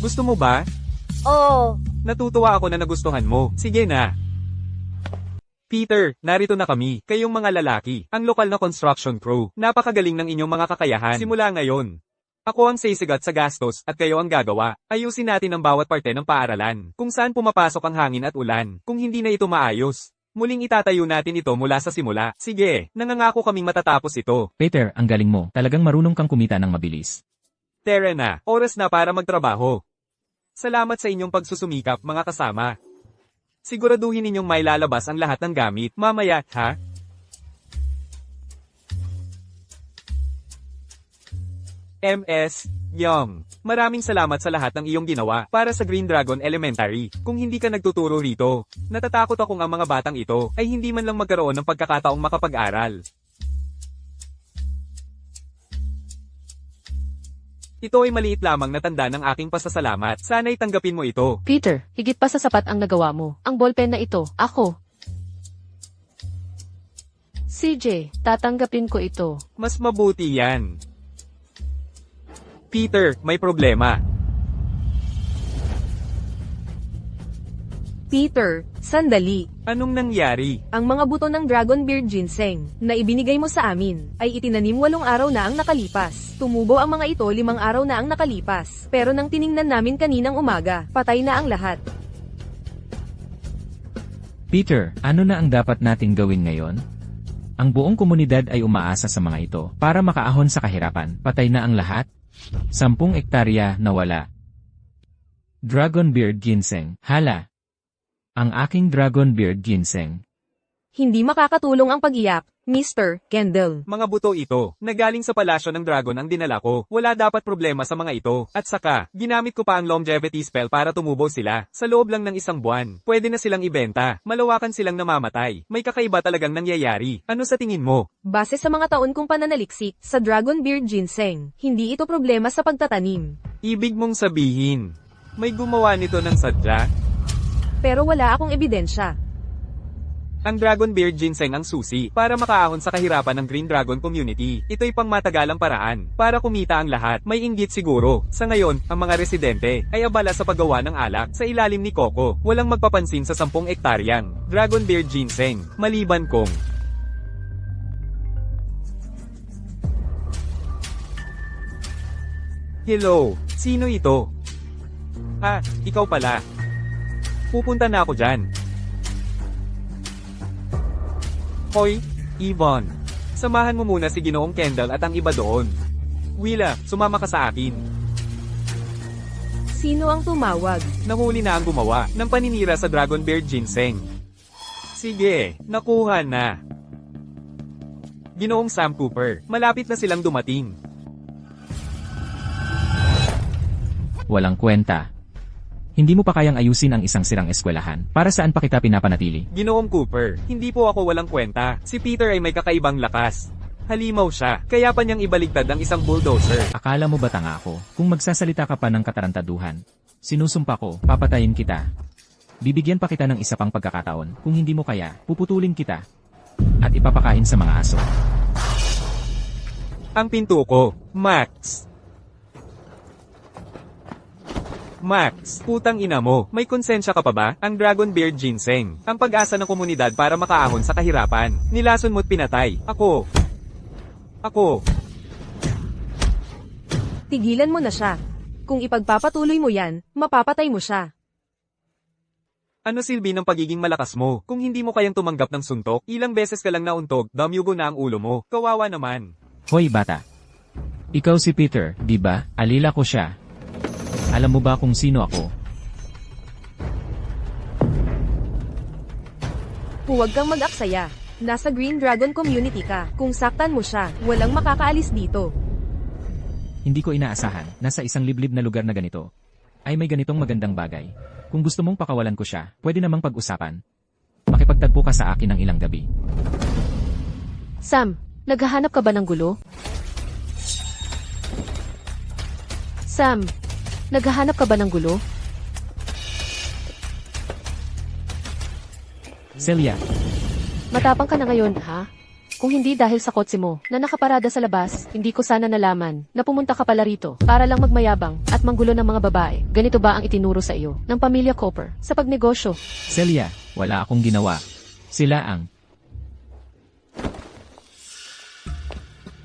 Gusto mo ba? Oo. Natutuwa ako na nagustuhan mo. Sige na. Peter, narito na kami, kayong mga lalaki, ang lokal na construction crew. Napakagaling ng inyong mga kakayahan. Simula ngayon. Ako ang sisigat sa gastos at kayo ang gagawa. Ayusin natin ang bawat parte ng paaralan. Kung saan pumapasok ang hangin at ulan. Kung hindi na ito maayos, muling itatayo natin ito mula sa simula. Sige, nangangako kaming matatapos ito. Peter, ang galing mo. Talagang marunong kang kumita ng mabilis. Tara na, oras na para magtrabaho. Salamat sa inyong pagsusumikap, mga kasama. Siguraduhin ninyong may lalabas ang lahat ng gamit, mamaya, ha? MS, Young. Maraming salamat sa lahat ng iyong ginawa para sa Green Dragon Elementary. Kung hindi ka nagtuturo rito, natatakot akong ang mga batang ito ay hindi man lang magkaroon ng pagkakataong makapag-aral. Ito ay maliit lamang na tanda ng aking pasasalamat. Sana'y tanggapin mo ito. Peter, higit pa sa sapat ang nagawa mo. Ang ballpen na ito, ako. CJ, tatanggapin ko ito. Mas mabuti yan. Peter, may problema. Peter, sandali. Anong nangyari? Ang mga buto ng Dragon Beard Ginseng na ibinigay mo sa amin ay itinanim 8 araw na ang nakalipas. Tumubo ang mga ito 5 araw na ang nakalipas. Pero nang tiningnan namin kaninang umaga, patay na ang lahat. Peter, ano na ang dapat nating gawin ngayon? Ang buong komunidad ay umaasa sa mga ito para makaahon sa kahirapan. Patay na ang lahat? 10 ektarya nawala. Dragon Beard Ginseng, hala. Ang aking Dragon Beard Ginseng. Hindi makakatulong ang pag-iyak, Mr. Kendall. Mga buto ito, na galing sa palasyo ng dragon ang dinala ko. Wala dapat problema sa mga ito. At saka, ginamit ko pa ang longevity spell para tumubo sila. Sa loob lang ng 1 buwan, pwede na silang ibenta. Malawakan silang namamatay. May kakaiba talagang nangyayari. Ano sa tingin mo? Base sa mga taon kong pananaliksik sa Dragon Beard Ginseng, hindi ito problema sa pagtatanim. Ibig mong sabihin, may gumawa nito ng sadya? Pero wala akong ebidensya. Ang Dragon Beard Ginseng ang susi para makaahon sa kahirapan ng Green Dragon Community. Ito'y pangmatagalang paraan para kumita ang lahat. May inggit siguro. Sa ngayon, ang mga residente ay abala sa paggawa ng alak sa ilalim ni Coco. Walang magpapansin sa 10 ektaryang Dragon Beard Ginseng. Maliban kung Hello, sino ito? Ah, ikaw pala. Pupunta na ako dyan. Hoy, Yvonne. Samahan mo muna si Ginoong Kendall at ang iba doon. Willa, sumama ka sa akin. Sino ang tumawag? Nahuli na ang gumawa ng paninira sa Dragon Bear Ginseng. Sige, nakuha na. Ginoong Sam Cooper, malapit na silang dumating. Walang kwenta. Hindi mo pa kayang ayusin ang isang sirang eskwelahan. Para saan pa kita pinapanatili? Ginoong Cooper, hindi po ako walang kwenta. Si Peter ay may kakaibang lakas. Halimaw siya, kaya pa niyang ibaligtad ang isang bulldozer. Akala mo ba tanga ako? Kung magsasalita ka pa ng katarantaduhan, sinusumpa ko, papatayin kita. Bibigyan pa kita ng isa pang pagkakataon. Kung hindi mo kaya, puputulin kita. At ipapakain sa mga aso. Ang pinto ko, Max. Max, putang ina mo, may konsensya ka pa ba? Ang Dragon Bear Ginseng, ang pag-asa ng komunidad para makaahon sa kahirapan. Nilason mo't pinatay. Ako. Tigilan mo na siya. Kung ipagpapatuloy mo yan, mapapatay mo siya. Ano silbi ng pagiging malakas mo? Kung hindi mo kayang tumanggap ng suntok, ilang beses ka lang nauntog, damyugo na ang ulo mo. Kawawa naman. Hoy bata. Ikaw si Peter, di ba? Alila ko siya. Alam mo ba kung sino ako? Huwag kang mag-aksaya. Nasa Green Dragon community ka. Kung saktan mo siya, walang makakaalis dito. Hindi ko inaasahan na sa isang liblib na lugar na ganito ay may ganitong magandang bagay. Kung gusto mong pakawalan ko siya, pwede namang pag-usapan. Makipagtagpo ka sa akin ng ilang gabi. Sam, naghahanap ka ba ng gulo? Sam, naghahanap ka ba ng gulo? Celia, Matapang ka na ngayon, ha? Kung hindi dahil sa kotse mo na nakaparada sa labas, hindi ko sana nalaman na pumunta ka pala rito para lang magmayabang at manggulo ng mga babae. Ganito ba ang itinuro sa iyo ng pamilya Cooper sa pagnegosyo? Celia, wala akong ginawa. Sila ang...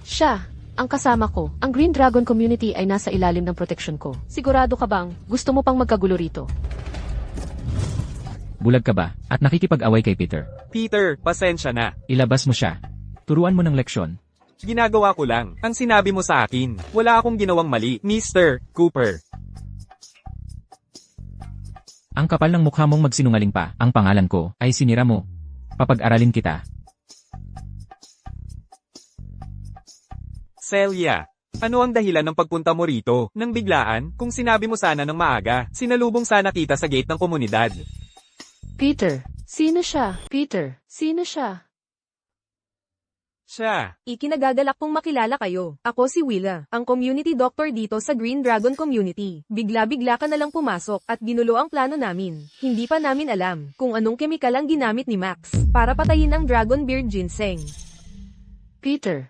Siya, ang kasama ko. Ang Green Dragon community ay nasa ilalim ng proteksyon ko. Sigurado ka bang gusto mo pang magkagulo rito? Bulag ka ba at nakikipag-away kay Peter? Peter, pasensya na. Ilabas mo siya. Turuan mo ng leksyon. Ginagawa ko lang. Ang sinabi mo sa akin. Wala akong ginawang mali, Mr. Cooper. Ang kapal ng mukha mong magsinungaling pa. Ang pangalan ko ay sinira mo. Papag-aralin kita. Celia, ano ang dahilan ng pagpunta mo rito? Nang biglaan, kung sinabi mo sana ng maaga, sinalubong sana kita sa gate ng komunidad. Peter, sino siya? Peter, sino siya? Siya. Ikinagagalak kong makilala kayo. Ako si Willa, ang community doctor dito sa Green Dragon community. Bigla-bigla ka na lang pumasok at ginulo ang plano namin. Hindi pa namin alam kung anong kemikal ang ginamit ni Max para patayin ang Dragon Bear Ginseng. Peter,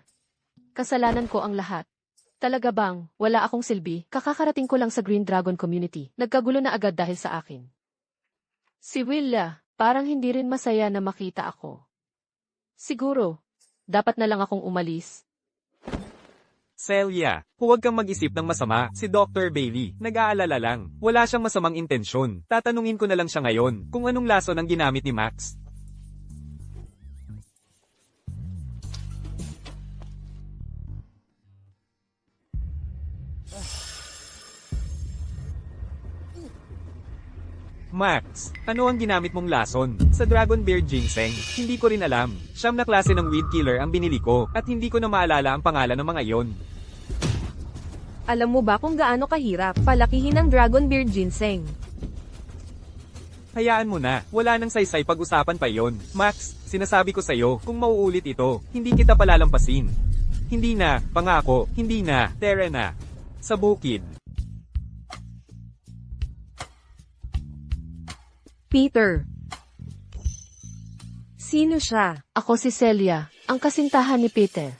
kasalanan ko ang lahat. Talaga bang wala akong silbi? Kakakarating ko lang sa Green Dragon community. Nagkagulo na agad dahil sa akin. Si Willa, parang hindi rin masaya na makita ako. Siguro, dapat na lang akong umalis. Celia, huwag kang mag-isip ng masama. Si Dr. Bailey, nag-aalala lang. Wala siyang masamang intensyon. Tatanungin ko na lang siya ngayon kung anong lason ang ginamit ni Max. Max, ano ang ginamit mong lason? Sa Dragon Bear Ginseng, hindi ko rin alam. Siyam na klase ng weed killer ang binili ko, at hindi ko na maalala ang pangalan ng mga iyon. Alam mo ba kung gaano kahirap palakihin ang Dragon Bear Ginseng? Hayaan mo na, wala nang saysay pag-usapan pa yon. Max, sinasabi ko sa'yo, kung mauulit ito, hindi kita palalampasin. Hindi na, pangako, hindi na, tere na. Sa bukid. Peter. Sino siya? Ako si Celia, ang kasintahan ni Peter.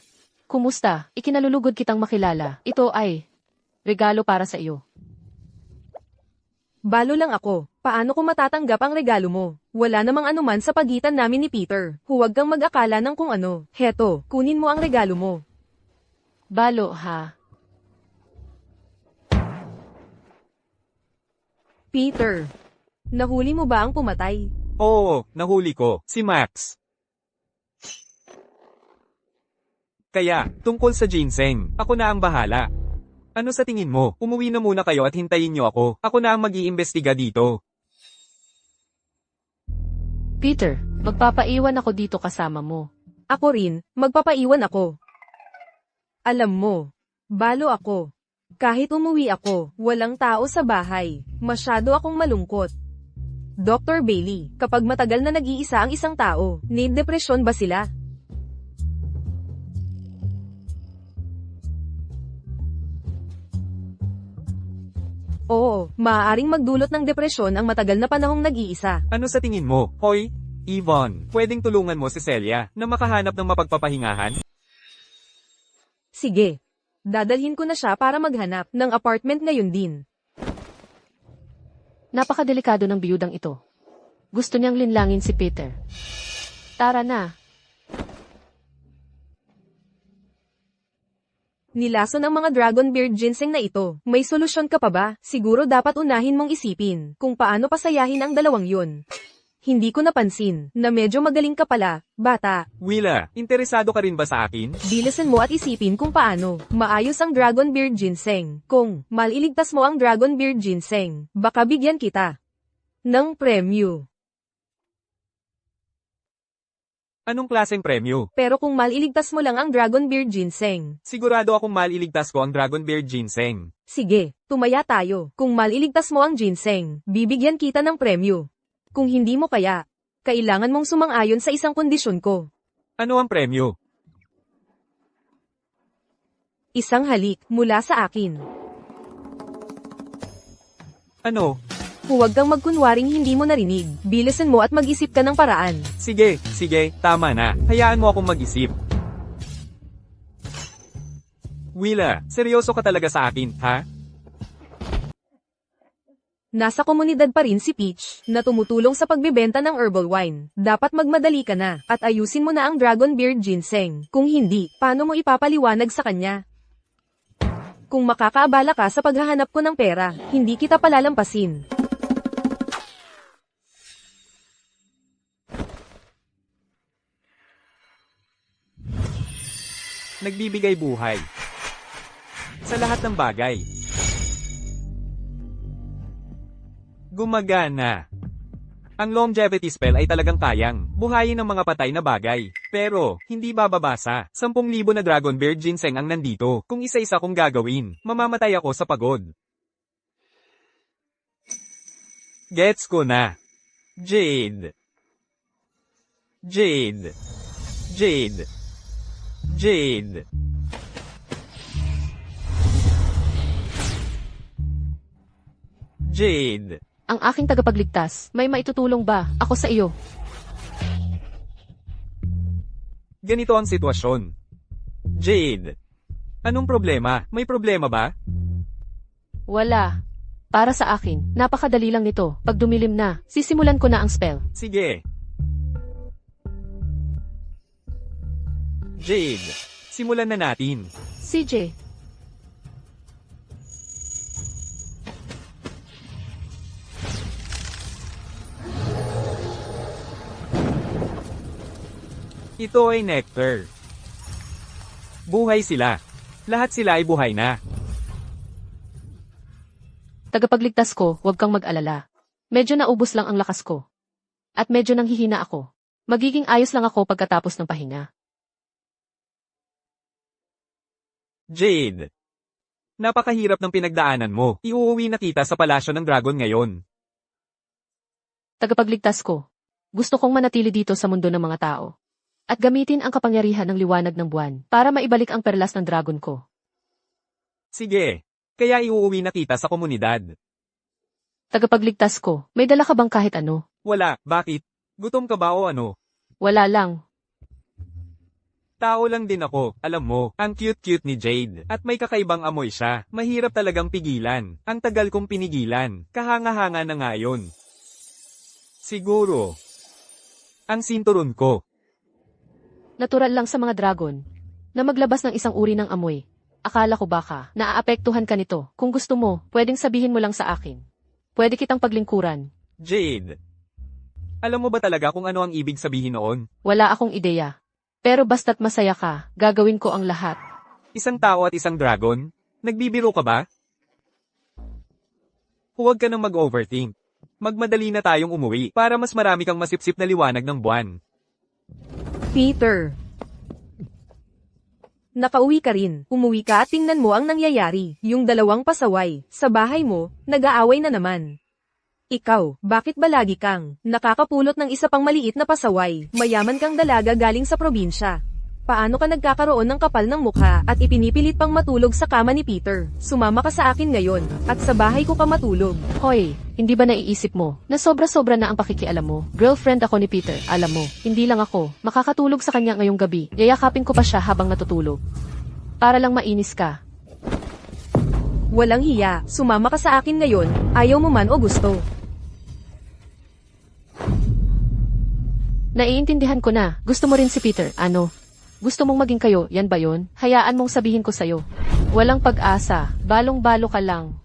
Kumusta? Ikinalulugod kitang makilala. Ito ay regalo para sa iyo. Balo lang ako. Paano ko matatanggap ang regalo mo? Wala namang anuman sa pagitan namin ni Peter. Huwag kang mag-akala ng kung ano. Heto, kunin mo ang regalo mo. Balo, ha? Peter. Nahuli mo ba ang pumatay? Oo, nahuli ko, si Max. Kaya, tungkol sa ginseng, ako na ang bahala. Ano sa tingin mo? Umuwi na muna kayo at hintayin niyo ako. Ako na ang mag-iimbestiga dito. Peter, magpapaiwan ako dito kasama mo. Ako rin, magpapaiwan ako. Alam mo, balo ako. Kahit umuwi ako, walang tao sa bahay. Masyado akong malungkot. Dr. Bailey, kapag matagal na nag-iisa ang isang tao, need depression ba sila? Oo, maaaring magdulot ng depresyon ang matagal na panahong nag-iisa. Ano sa tingin mo? Hoy, Yvonne, pwedeng tulungan mo si Celia na makahanap ng mapagpapahingahan? Sige. Dadalhin ko na siya para maghanap ng apartment ngayon din. Napakadelikado ng biyudang ito. Gusto niyang linlangin si Peter. Tara na. Nilaso ng mga dragon beard ginseng na ito. May solusyon ka pa ba? Siguro dapat unahin mong isipin kung paano pasayahin ang dalawang yun. Hindi ko napansin na medyo magaling ka pala, bata. Willa, interesado ka rin ba sa akin? Bilisan mo at isipin kung paano maayos ang dragon beard ginseng. Kung maliligtas mo ang dragon beard ginseng, baka bigyan kita ng premyo. Anong klaseng premyo? Pero kung maliligtas mo lang ang dragon beard ginseng, Sigurado akong maliligtas ko ang Dragon Beard Ginseng. sige, tumaya tayo. Kung maliligtas mo ang ginseng, bibigyan kita ng premyo. Kung hindi mo kaya, kailangan mong sumang-ayon sa isang kondisyon ko. Ano ang premyo? Isang halik mula sa akin. Ano? Huwag kang magkunwaring hindi mo narinig. Bilisan mo at mag-isip ka ng paraan. Sige, tama na. Hayaan mo akong mag-isip. Willa, seryoso ka talaga sa akin, ha? Nasa komunidad pa rin si Peach, na tumutulong sa pagbebenta ng herbal wine. Dapat magmadali ka na, at ayusin mo na ang Dragon Beard Ginseng. Kung hindi, paano mo ipapaliwanag sa kanya? Kung makakaabala ka sa paghahanap ko ng pera, hindi kita palalampasin. Nagbibigay buhay. Sa lahat ng bagay. Gumagana. Ang longevity spell ay talagang kayang buhayin ng mga patay na bagay. Pero, hindi bababasa. 10,000 na Dragon Beard Ginseng ang nandito. Kung isa-isa kong gagawin, mamamatay ako sa pagod. Gets ko na. Jade. Jade. Jade. Jade. Jade. Ang aking tagapagligtas, may maitutulong ba ako sa iyo? Ganito ang sitwasyon. Jade. Anong problema? May problema ba? Wala. Para sa akin, napakadali lang nito. Pag dumilim na, sisimulan ko na ang spell. Sige. Jade. Simulan na natin. CJ, Ito ay nectar. Buhay sila. Lahat sila ay buhay na. tagapagligtas ko, huwag kang mag-alala. Medyo naubos lang ang lakas ko. At medyo nanghihina ako. Magiging ayos lang ako pagkatapos ng pahinga. Jade. Napakahirap ng pinagdaanan mo. Iuuwi na kita sa palasyo ng dragon ngayon. Tagapagligtas ko. Gusto kong manatili dito sa mundo ng mga tao. At gamitin ang kapangyarihan ng liwanag ng buwan para maibalik ang perlas ng dragon ko. Sige. Kaya iuuwi na kita sa komunidad. Tagapagligtas ko, may dala ka bang kahit ano? Wala. Bakit? Gutom ka ba o ano? Wala lang. Tao lang din ako. Alam mo, ang cute-cute ni Jade. At may kakaibang amoy siya. Mahirap talagang pigilan. Ang tagal kong pinigilan. Kahanga-hanga na nga yun. Siguro. Ang sinturon ko. Natural lang sa mga dragon na maglabas ng isang uri ng amoy. Akala ko baka naaapektuhan ka nito. Kung gusto mo, pwedeng sabihin mo lang sa akin. Pwede kitang paglingkuran. Jade. Alam mo ba talaga kung ano ang ibig sabihin noon? Wala akong ideya. Pero basta't masaya ka, gagawin ko ang lahat. Isang tao at isang dragon? Nagbibiro ka ba? Huwag ka nang mag-overthink. Magmadali na tayong umuwi para mas marami kang masipsip na liwanag ng buwan. Peter. Nakauwi ka rin. Umuwi ka at tingnan mo ang nangyayari. Yung dalawang pasaway, sa bahay mo, nag-aaway na naman. Ikaw, bakit ba lagi kang nakakapulot ng isa pang maliit na pasaway? Mayaman kang dalaga galing sa probinsya. Paano ka nagkakaroon ng kapal ng mukha at ipinipilit pang matulog sa kama ni Peter? Sumama ka sa akin ngayon, at sa bahay ko ka matulog. Hoy, hindi ba naiisip mo na sobra-sobra na ang pakikialam mo? Girlfriend ako ni Peter, alam mo. Hindi lang ako makakatulog sa kanya ngayong gabi. Yayakapin ko pa siya habang natutulog. Para lang mainis ka. Walang hiya, sumama ka sa akin ngayon, ayaw mo man o gusto. Naiintindihan ko na. Gusto mo rin si Peter, ano? Gusto mong maging kayo, yan ba yun? Hayaan mong sabihin ko sa'yo. Walang pag-asa, balong-balo ka lang.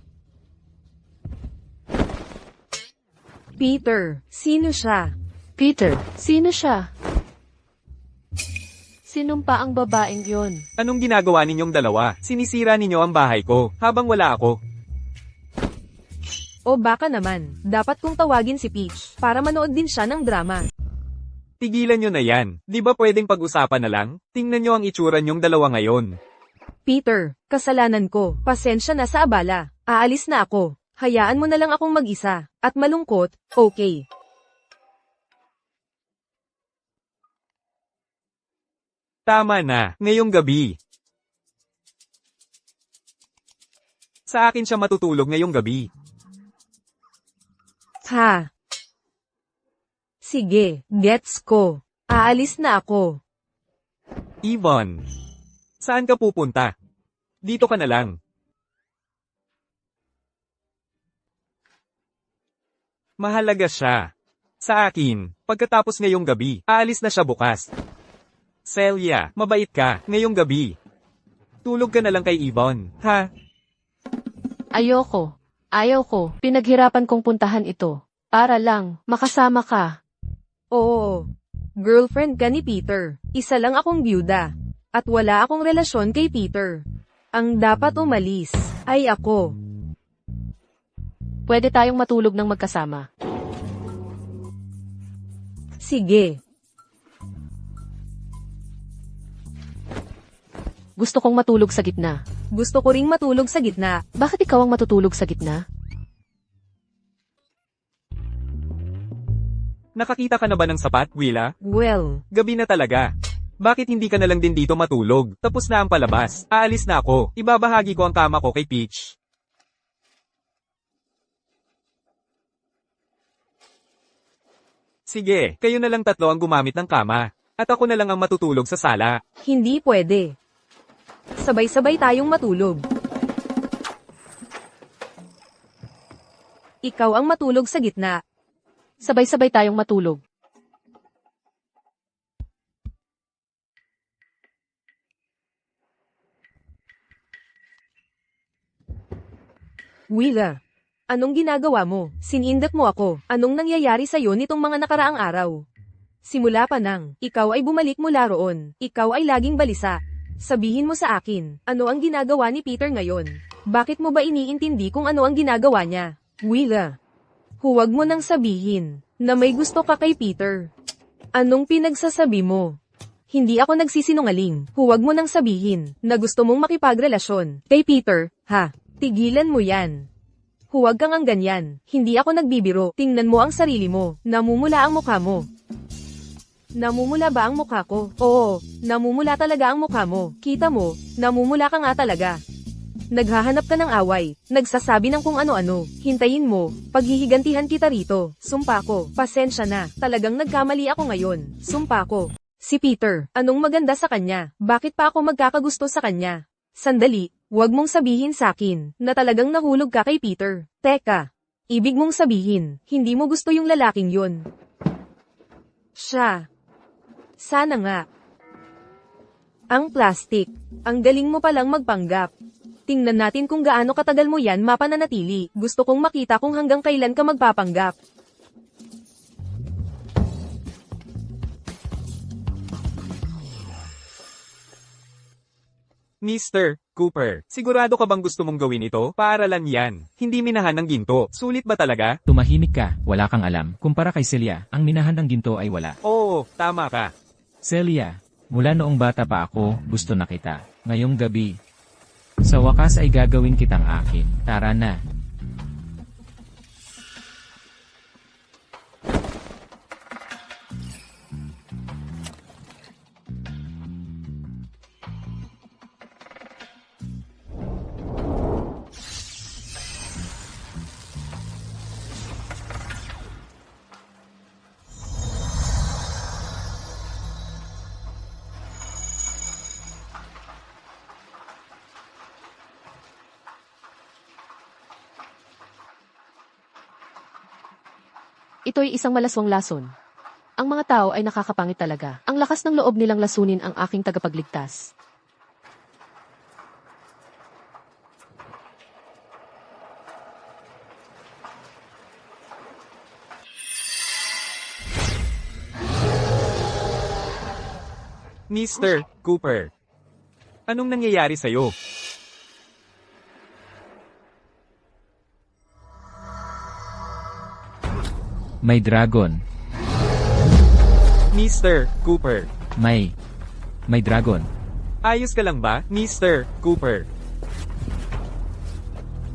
Peter, sino siya? Peter, sino siya? Sinumpa ang babaeng yon? Anong ginagawa ninyong dalawa? Sinisira ninyo ang bahay ko, habang wala ako. O baka naman, dapat kong tawagin si Peach, para manood din siya ng drama. Tigilan nyo na yan. Di ba pwedeng pag-usapan na lang? Tingnan nyo ang itsura nyong dalawa ngayon. Peter, kasalanan ko, pasensya na sa abala. Aalis na ako. Hayaan mo na lang akong mag-isa. At malungkot, okay. Tama na, ngayong gabi. Sa akin siya matutulog ngayong gabi. Ha? Sige, gets ko. Aalis na ako. Yvonne, saan ka pupunta? Dito ka na lang. Mahalaga siya. Sa akin, pagkatapos ngayong gabi, aalis na siya bukas. Celia, mabait ka, ngayong gabi. Tulog ka na lang kay Yvonne, ha? Ayoko. Ayaw ko. Pinaghirapan kong puntahan ito. Para lang, makasama ka. Oo. Girlfriend ka ni Peter. Isa lang akong byuda. At wala akong relasyon kay Peter. Ang dapat umalis ay ako. Pwede tayong matulog ng magkasama. Sige. Gusto kong matulog sa gitna. Gusto ko ring matulog sa gitna. Bakit ikaw ang matutulog sa gitna? Nakakita ka na ba ng sapat, Willa? Well, Gabi na talaga. Bakit hindi ka na lang din dito matulog? Tapos na ang palabas. Aalis na ako. Ibabahagi ko ang kama ko kay Peach. Sige, kayo na lang tatlo ang gumamit ng kama. At ako na lang ang matutulog sa sala. hindi pwede. Sabay-sabay tayong matulog. Ikaw ang matulog sa gitna. Sabay-sabay tayong matulog. Willa, anong ginagawa mo? Sinindak mo ako. Anong nangyayari sa'yo nitong mga nakaraang araw? Simula pa nang, ikaw ay bumalik mula roon. Ikaw ay laging balisa. Sabihin mo sa akin, ano ang ginagawa ni Peter ngayon? Bakit mo ba iniintindi kung ano ang ginagawa niya? Willa, huwag mo nang sabihin na may gusto ka kay Peter. Anong pinagsasabi mo? Hindi ako nagsisinungaling. Huwag mo nang sabihin na gusto mong makipagrelasyon kay Peter, ha? Tigilan mo yan. Huwag kang ang ganyan. Hindi ako nagbibiro. Tingnan mo ang sarili mo. Namumula ang mukha mo. Namumula ba ang mukha ko? Oo, namumula talaga ang mukha mo. Kita mo, namumula ka nga talaga. Naghahanap ka ng away, nagsasabi ng kung ano-ano. Hintayin mo, paghihigantihan kita rito. Sumpa ko, pasensya na. Talagang nagkamali ako ngayon. Sumpa ko. Si Peter, anong maganda sa kanya? Bakit pa ako magkakagusto sa kanya? Sandali, wag mong sabihin sa akin na talagang nahulog ka kay Peter. Teka, ibig mong sabihin, hindi mo gusto yung lalaking yun. Siya. Sana nga. Ang plastic. Ang galing mo palang magpanggap. Tingnan natin kung gaano katagal mo yan mapananatili. Gusto kong makita kung hanggang kailan ka magpapanggap. Mr. Cooper, sigurado ka bang gusto mong gawin ito? Paaralan yan. Hindi minahan ng ginto. Sulit ba talaga? Tumahimik ka, wala kang alam. Kumpara kay Celia, ang minahan ng ginto ay wala. Oo, tama ka. Celia, mula noong bata pa ako, gusto na kita. Ngayong gabi, sa wakas ay gagawin kitang akin. Tara na. Ito'y isang malaswang lason. Ang mga tao ay nakakapangit talaga. Ang lakas ng loob nilang lasunin ang aking tagapagligtas. Mr. Cooper, anong nangyayari sa'yo? May dragon. Mr. Cooper, May dragon. ayos ka lang ba, Mr. Cooper?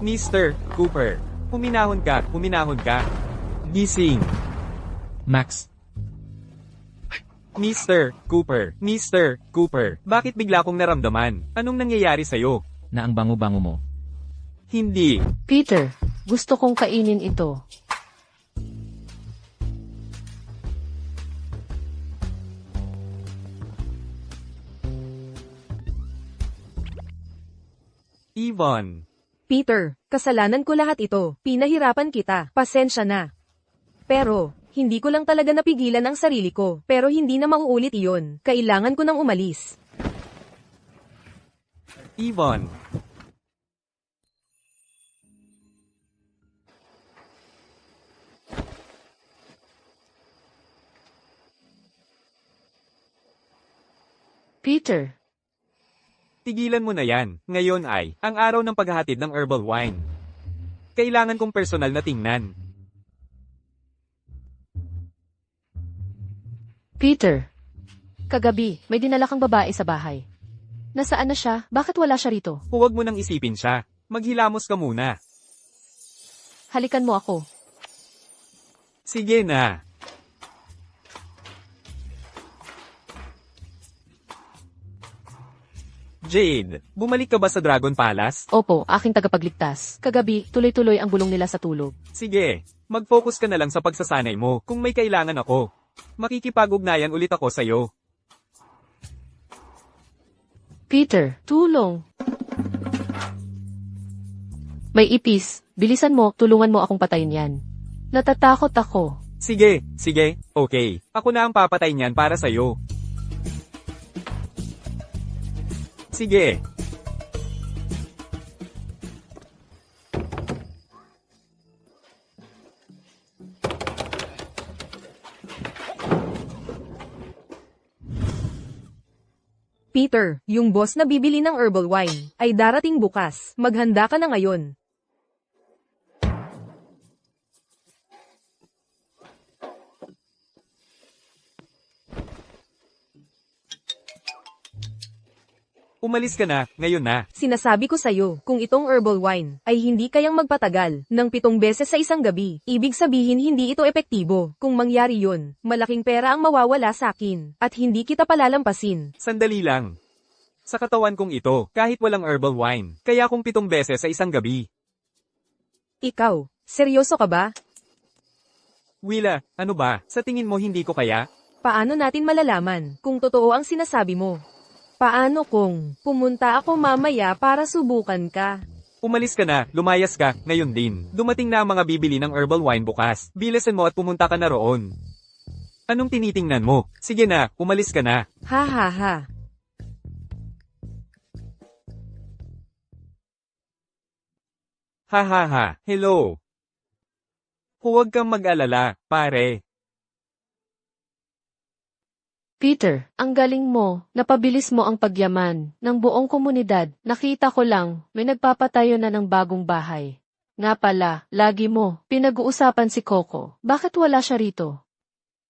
Mr. Cooper, huminahon ka, huminahon ka. Gising. Max, Mr. Cooper, Mr. Cooper, bakit bigla kong naramdaman? Anong nangyayari sa'yo? na ang bango-bango mo. Hindi. Peter, gusto kong kainin ito. Yvonne. Peter, kasalanan ko lahat ito. Pinahirapan kita. Pasensya na. Pero, hindi ko lang talaga napigilan ang sarili ko. Pero hindi na mauulit iyon. Kailangan ko nang umalis. Yvonne. Peter, Tigilan mo na yan. Ngayon ay, ang araw ng paghahatid ng herbal wine. Kailangan kong personal na tingnan. Peter. Kagabi, may dinala kang babae sa bahay. Nasaan na siya? Bakit wala siya rito? Huwag mo nang isipin siya. Maghilamos ka muna. Halikan mo ako. Sige na. Jade, bumalik ka ba sa Dragon Palace? Opo, aking tagapagligtas. Kagabi, tuloy-tuloy ang bulong nila sa tulog. Sige, mag-focus ka na lang sa pagsasanay mo kung may kailangan ako. Makikipag-ugnayan ulit ako sa'yo. Peter, tulong. May ipis. Bilisan mo, tulungan mo akong patayin yan. Natatakot ako. Sige, okay. Ako na ang papatay niyan para sa'yo. Sige. Peter, yung boss na bibili ng herbal wine, ay darating bukas. Maghanda ka na ngayon. Umalis ka na, ngayon na. Sinasabi ko sa'yo, kung itong herbal wine ay hindi kayang magpatagal ng 7 beses sa isang gabi, ibig sabihin hindi ito epektibo. Kung mangyari yun, malaking pera ang mawawala sa akin, at hindi kita palalampasin. Sandali lang. Sa katawan kong ito, kahit walang herbal wine, kaya kung 7 beses sa isang gabi. Ikaw, seryoso ka ba? Willa, ano ba? Sa tingin mo hindi ko kaya? Paano natin malalaman kung totoo ang sinasabi mo? Paano kung pumunta ako mamaya para subukan ka? Umalis ka na, lumayas ka, ngayon din. Dumating na ang mga bibili ng herbal wine bukas. Bilisan mo at pumunta ka na roon. Anong tinitingnan mo? Sige na, umalis ka na. Ha ha ha. Ha ha ha, hello. Huwag kang mag-alala, pare. Peter, ang galing mo. Napabilis mo ang pagyaman ng buong komunidad. Nakita ko lang, may nagpapatayo na ng bagong bahay. Nga pala, lagi mo, pinag-uusapan si Coco. Bakit wala siya rito?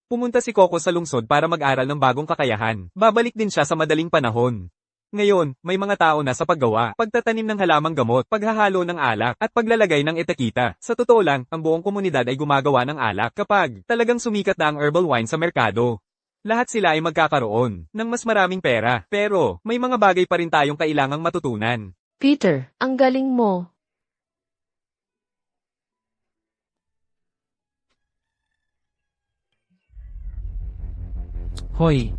Pumunta si Coco sa lungsod para mag-aral ng bagong kakayahan. Babalik din siya sa madaling panahon. Ngayon, may mga tao na sa paggawa, pagtatanim ng halamang gamot, paghahalo ng alak, at paglalagay ng etekita. Sa totoo lang, ang buong komunidad ay gumagawa ng alak kapag talagang sumikat na ang herbal wine sa merkado. Lahat sila ay magkakaroon ng mas maraming pera, pero may mga bagay pa rin tayong kailangang matutunan. Peter, ang galing mo. Hoy!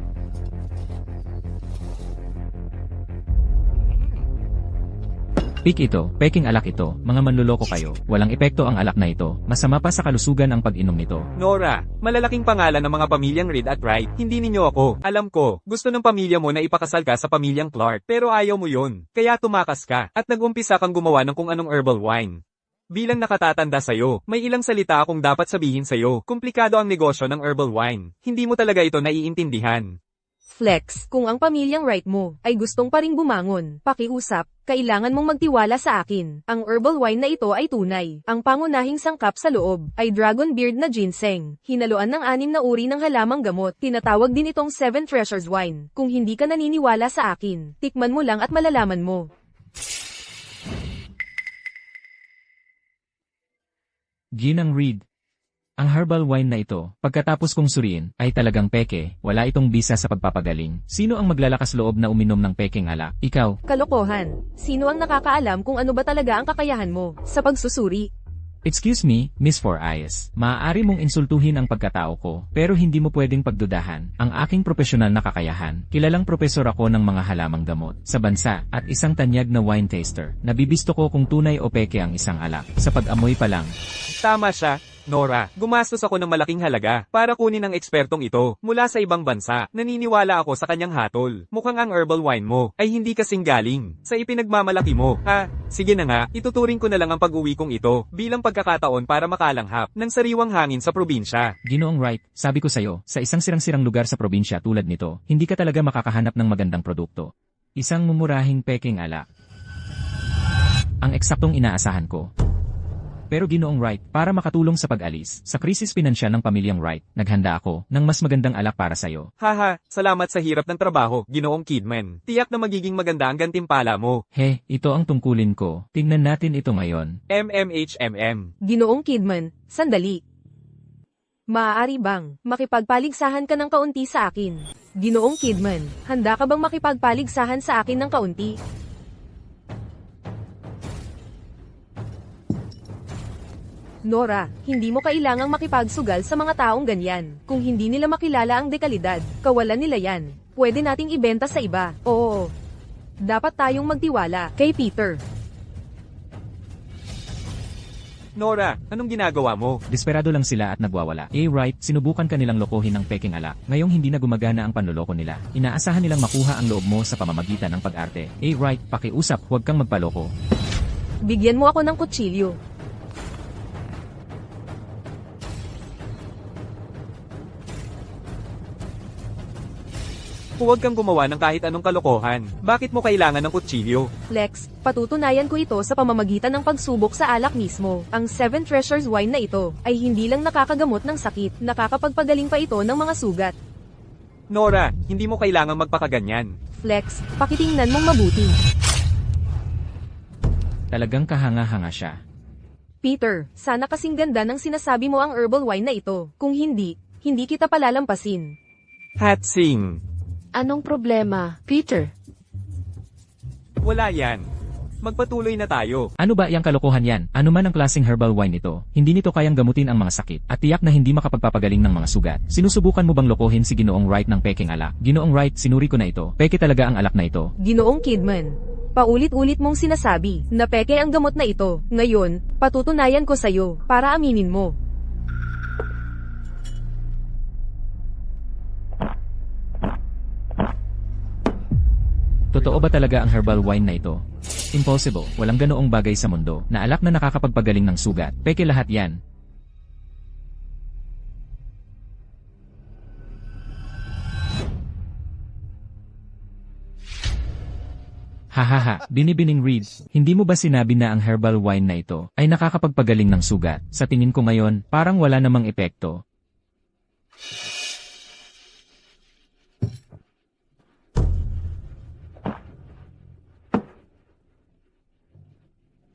Pik ito, peking alak ito, mga manluloko kayo, walang epekto ang alak na ito, masama pa sa kalusugan ang pag-inom nito. Nora, malalaking pangalan ng mga pamilyang Reed at Wright, hindi ninyo ako. Alam ko, gusto ng pamilya mo na ipakasal ka sa pamilyang Clark, pero ayaw mo yun. Kaya tumakas ka, at nag-umpisa kang gumawa ng kung anong herbal wine. Bilang nakatatanda sa'yo, may ilang salita akong dapat sabihin sa'yo. Komplikado ang negosyo ng herbal wine. Hindi mo talaga ito naiintindihan. Flex, kung ang pamilyang right mo ay gustong pa ring bumangon, pakiusap, kailangan mong magtiwala sa akin. Ang herbal wine na ito ay tunay. Ang pangunahing sangkap sa loob ay dragon beard na ginseng. Hinaluan ng 6 na uri ng halamang gamot. Tinatawag din itong 7 Treasures Wine. Kung hindi ka naniniwala sa akin, tikman mo lang at malalaman mo. Ginang Reed. Ang herbal wine na ito, pagkatapos kong suriin, ay talagang peke, wala itong bisa sa pagpapagaling. Sino ang maglalakas loob na uminom ng pekeng alak? Ikaw? Kalokohan. Sino ang nakakaalam kung ano ba talaga ang kakayahan mo sa pagsusuri? Excuse me, Miss Four Eyes. Maaari mong insultuhin ang pagkatao ko, pero hindi mo pwedeng pagdudahan ang aking profesional na kakayahan. Kilalang propesor ako ng mga halamang gamot sa bansa at isang tanyag na wine taster. Nabibisto ko kung tunay o peke ang isang alak. Sa pag-amoy pa lang. Tama siya. Nora, gumastos ako ng malaking halaga para kunin ang ekspertong ito mula sa ibang bansa. Naniniwala ako sa kanyang hatol. Mukhang ang herbal wine mo ay hindi kasing galing sa ipinagmamalaki mo. Sige na nga, ituturing ko na lang ang pag-uwi kong ito bilang pagkakataon para makalanghap ng sariwang hangin sa probinsya. Ginoong Wright, sabi ko sa'yo, sa isang sirang-sirang lugar sa probinsya tulad nito, hindi ka talaga makakahanap ng magandang produkto. Isang mumurahing peking alak. Ang eksaktong inaasahan ko. Pero Ginoong Wright, para makatulong sa pag-alis sa krisis pinansyal ng pamilyang Wright, naghanda ako ng mas magandang alak para sa'yo. Haha, salamat sa hirap ng trabaho, Ginoong Kidman. Tiyak na magiging maganda ang gantimpala mo. Ito ang tungkulin ko. Tingnan natin ito ngayon. MMHMM. Ginoong Kidman, sandali. Maaari bang makipagpaligsahan ka ng kaunti sa akin? Ginoong Kidman, handa ka bang makipagpaligsahan sa akin ng kaunti? Nora, hindi mo kailangang makipagsugal sa mga taong ganyan. Kung hindi nila makilala ang dekalidad, kawalan nila yan. Pwede nating ibenta sa iba. Oo. Dapat tayong magtiwala kay Peter. Nora, anong ginagawa mo? Desperado lang sila at nagwawala. Wright, sinubukan kanilang lokohin ng peking alak. Ngayong hindi na gumagana ang panloloko nila. Inaasahan nilang makuha ang loob mo sa pamamagitan ng pag-arte. Wright, pakiusap, huwag kang magpaloko. Bigyan mo ako ng kutsilyo. Huwag kang gumawa ng kahit anong kalokohan. Bakit mo kailangan ng kutsilyo? Lex, patutunayan ko ito sa pamamagitan ng pagsubok sa alak mismo. Ang 7 Treasures Wine na ito ay hindi lang nakakagamot ng sakit, nakakapagpagaling pa ito ng mga sugat. Nora, hindi mo kailangang magpakaganyan. Flex, pakitingnan mong mabuti. Talagang kahanga-hanga siya. Peter, sana kasing ganda ng sinasabi mo ang herbal wine na ito. Kung hindi, hindi kita palalampasin. Hatsing. Anong problema, Peter? Wala yan. Magpatuloy na tayo. Ano ba iyang kalokohan yan? Ano man ang klaseng herbal wine ito, hindi nito kayang gamutin ang mga sakit, at tiyak na hindi makapagpapagaling ng mga sugat. Sinusubukan mo bang lokohin si Ginoong Wright ng peking alak? Ginoong Wright, sinuri ko na ito. Peke talaga ang alak na ito. Ginoong Kidman, paulit-ulit mong sinasabi na peke ang gamot na ito. Ngayon, patutunayan ko sa'yo para aminin mo. Totoo ba talaga ang herbal wine na ito? Impossible, walang ganoong bagay sa mundo na alak na nakakapagpagaling ng sugat. Peke lahat yan. Hahaha, binibining Reed, hindi mo ba sinabi na ang herbal wine na ito ay nakakapagpagaling ng sugat? Sa tingin ko ngayon, parang wala namang epekto.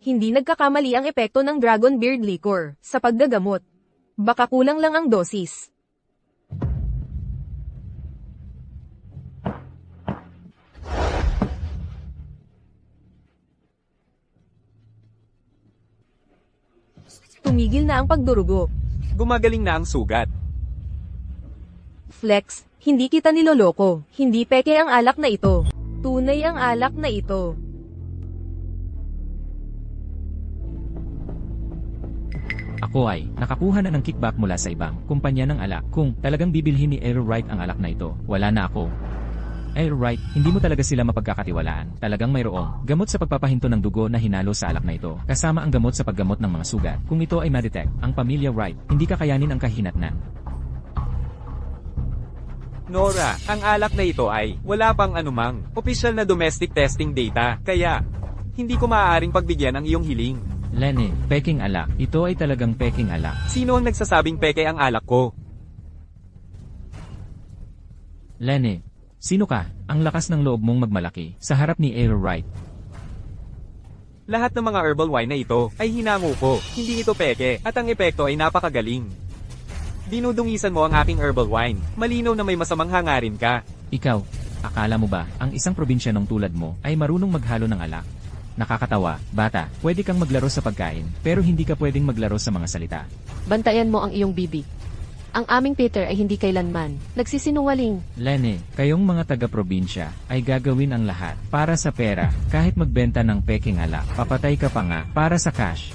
Hindi nagkakamali ang epekto ng Dragon Beard Liquor sa paggagamot. Baka kulang lang ang dosis. Tumigil na ang pagdurugo. Gumagaling na ang sugat. Flex, hindi kita niloloko. Hindi peke ang alak na ito. Tunay ang alak na ito. Ako ay nakakuha na ng kickback mula sa ibang kumpanya ng alak. Kung talagang bibilhin ni Aerowright ang alak na ito, wala na ako. Aerowright, hindi mo talaga sila mapagkakatiwalaan. Talagang mayroong gamot sa pagpapahinto ng dugo na hinalo sa alak na ito, kasama ang gamot sa paggamot ng mga sugat. Kung ito ay ma-detect, ang pamilya Wright, hindi kakayanin ang kahinatnan. Nora, ang alak na ito ay wala pang anumang opisyal na domestic testing data, kaya hindi ko maaaring pagbigyan ang iyong hiling. Lenny, peking alak. Ito ay talagang peking alak. Sino ang nagsasabing peke ang alak ko? Lenny, sino ka? Ang lakas ng loob mong magmalaki sa harap ni Aerowright. Lahat ng mga herbal wine na ito ay hinango ko. Hindi ito peke, at ang epekto ay napakagaling. Dinudungisan mo ang aking herbal wine. Malinaw na may masamang hangarin ka. Ikaw, akala mo ba ang isang probinsyanong tulad mo ay marunong maghalo ng alak? Nakakatawa, bata, pwede kang maglaro sa pagkain, pero hindi ka pwedeng maglaro sa mga salita. Bantayan mo ang iyong bibig. Ang aming Peter ay hindi kailanman nagsisinungaling. Lenny, kayong mga taga-probinsya ay gagawin ang lahat para sa pera, kahit magbenta ng peking alak. Papatay ka pa nga para sa cash.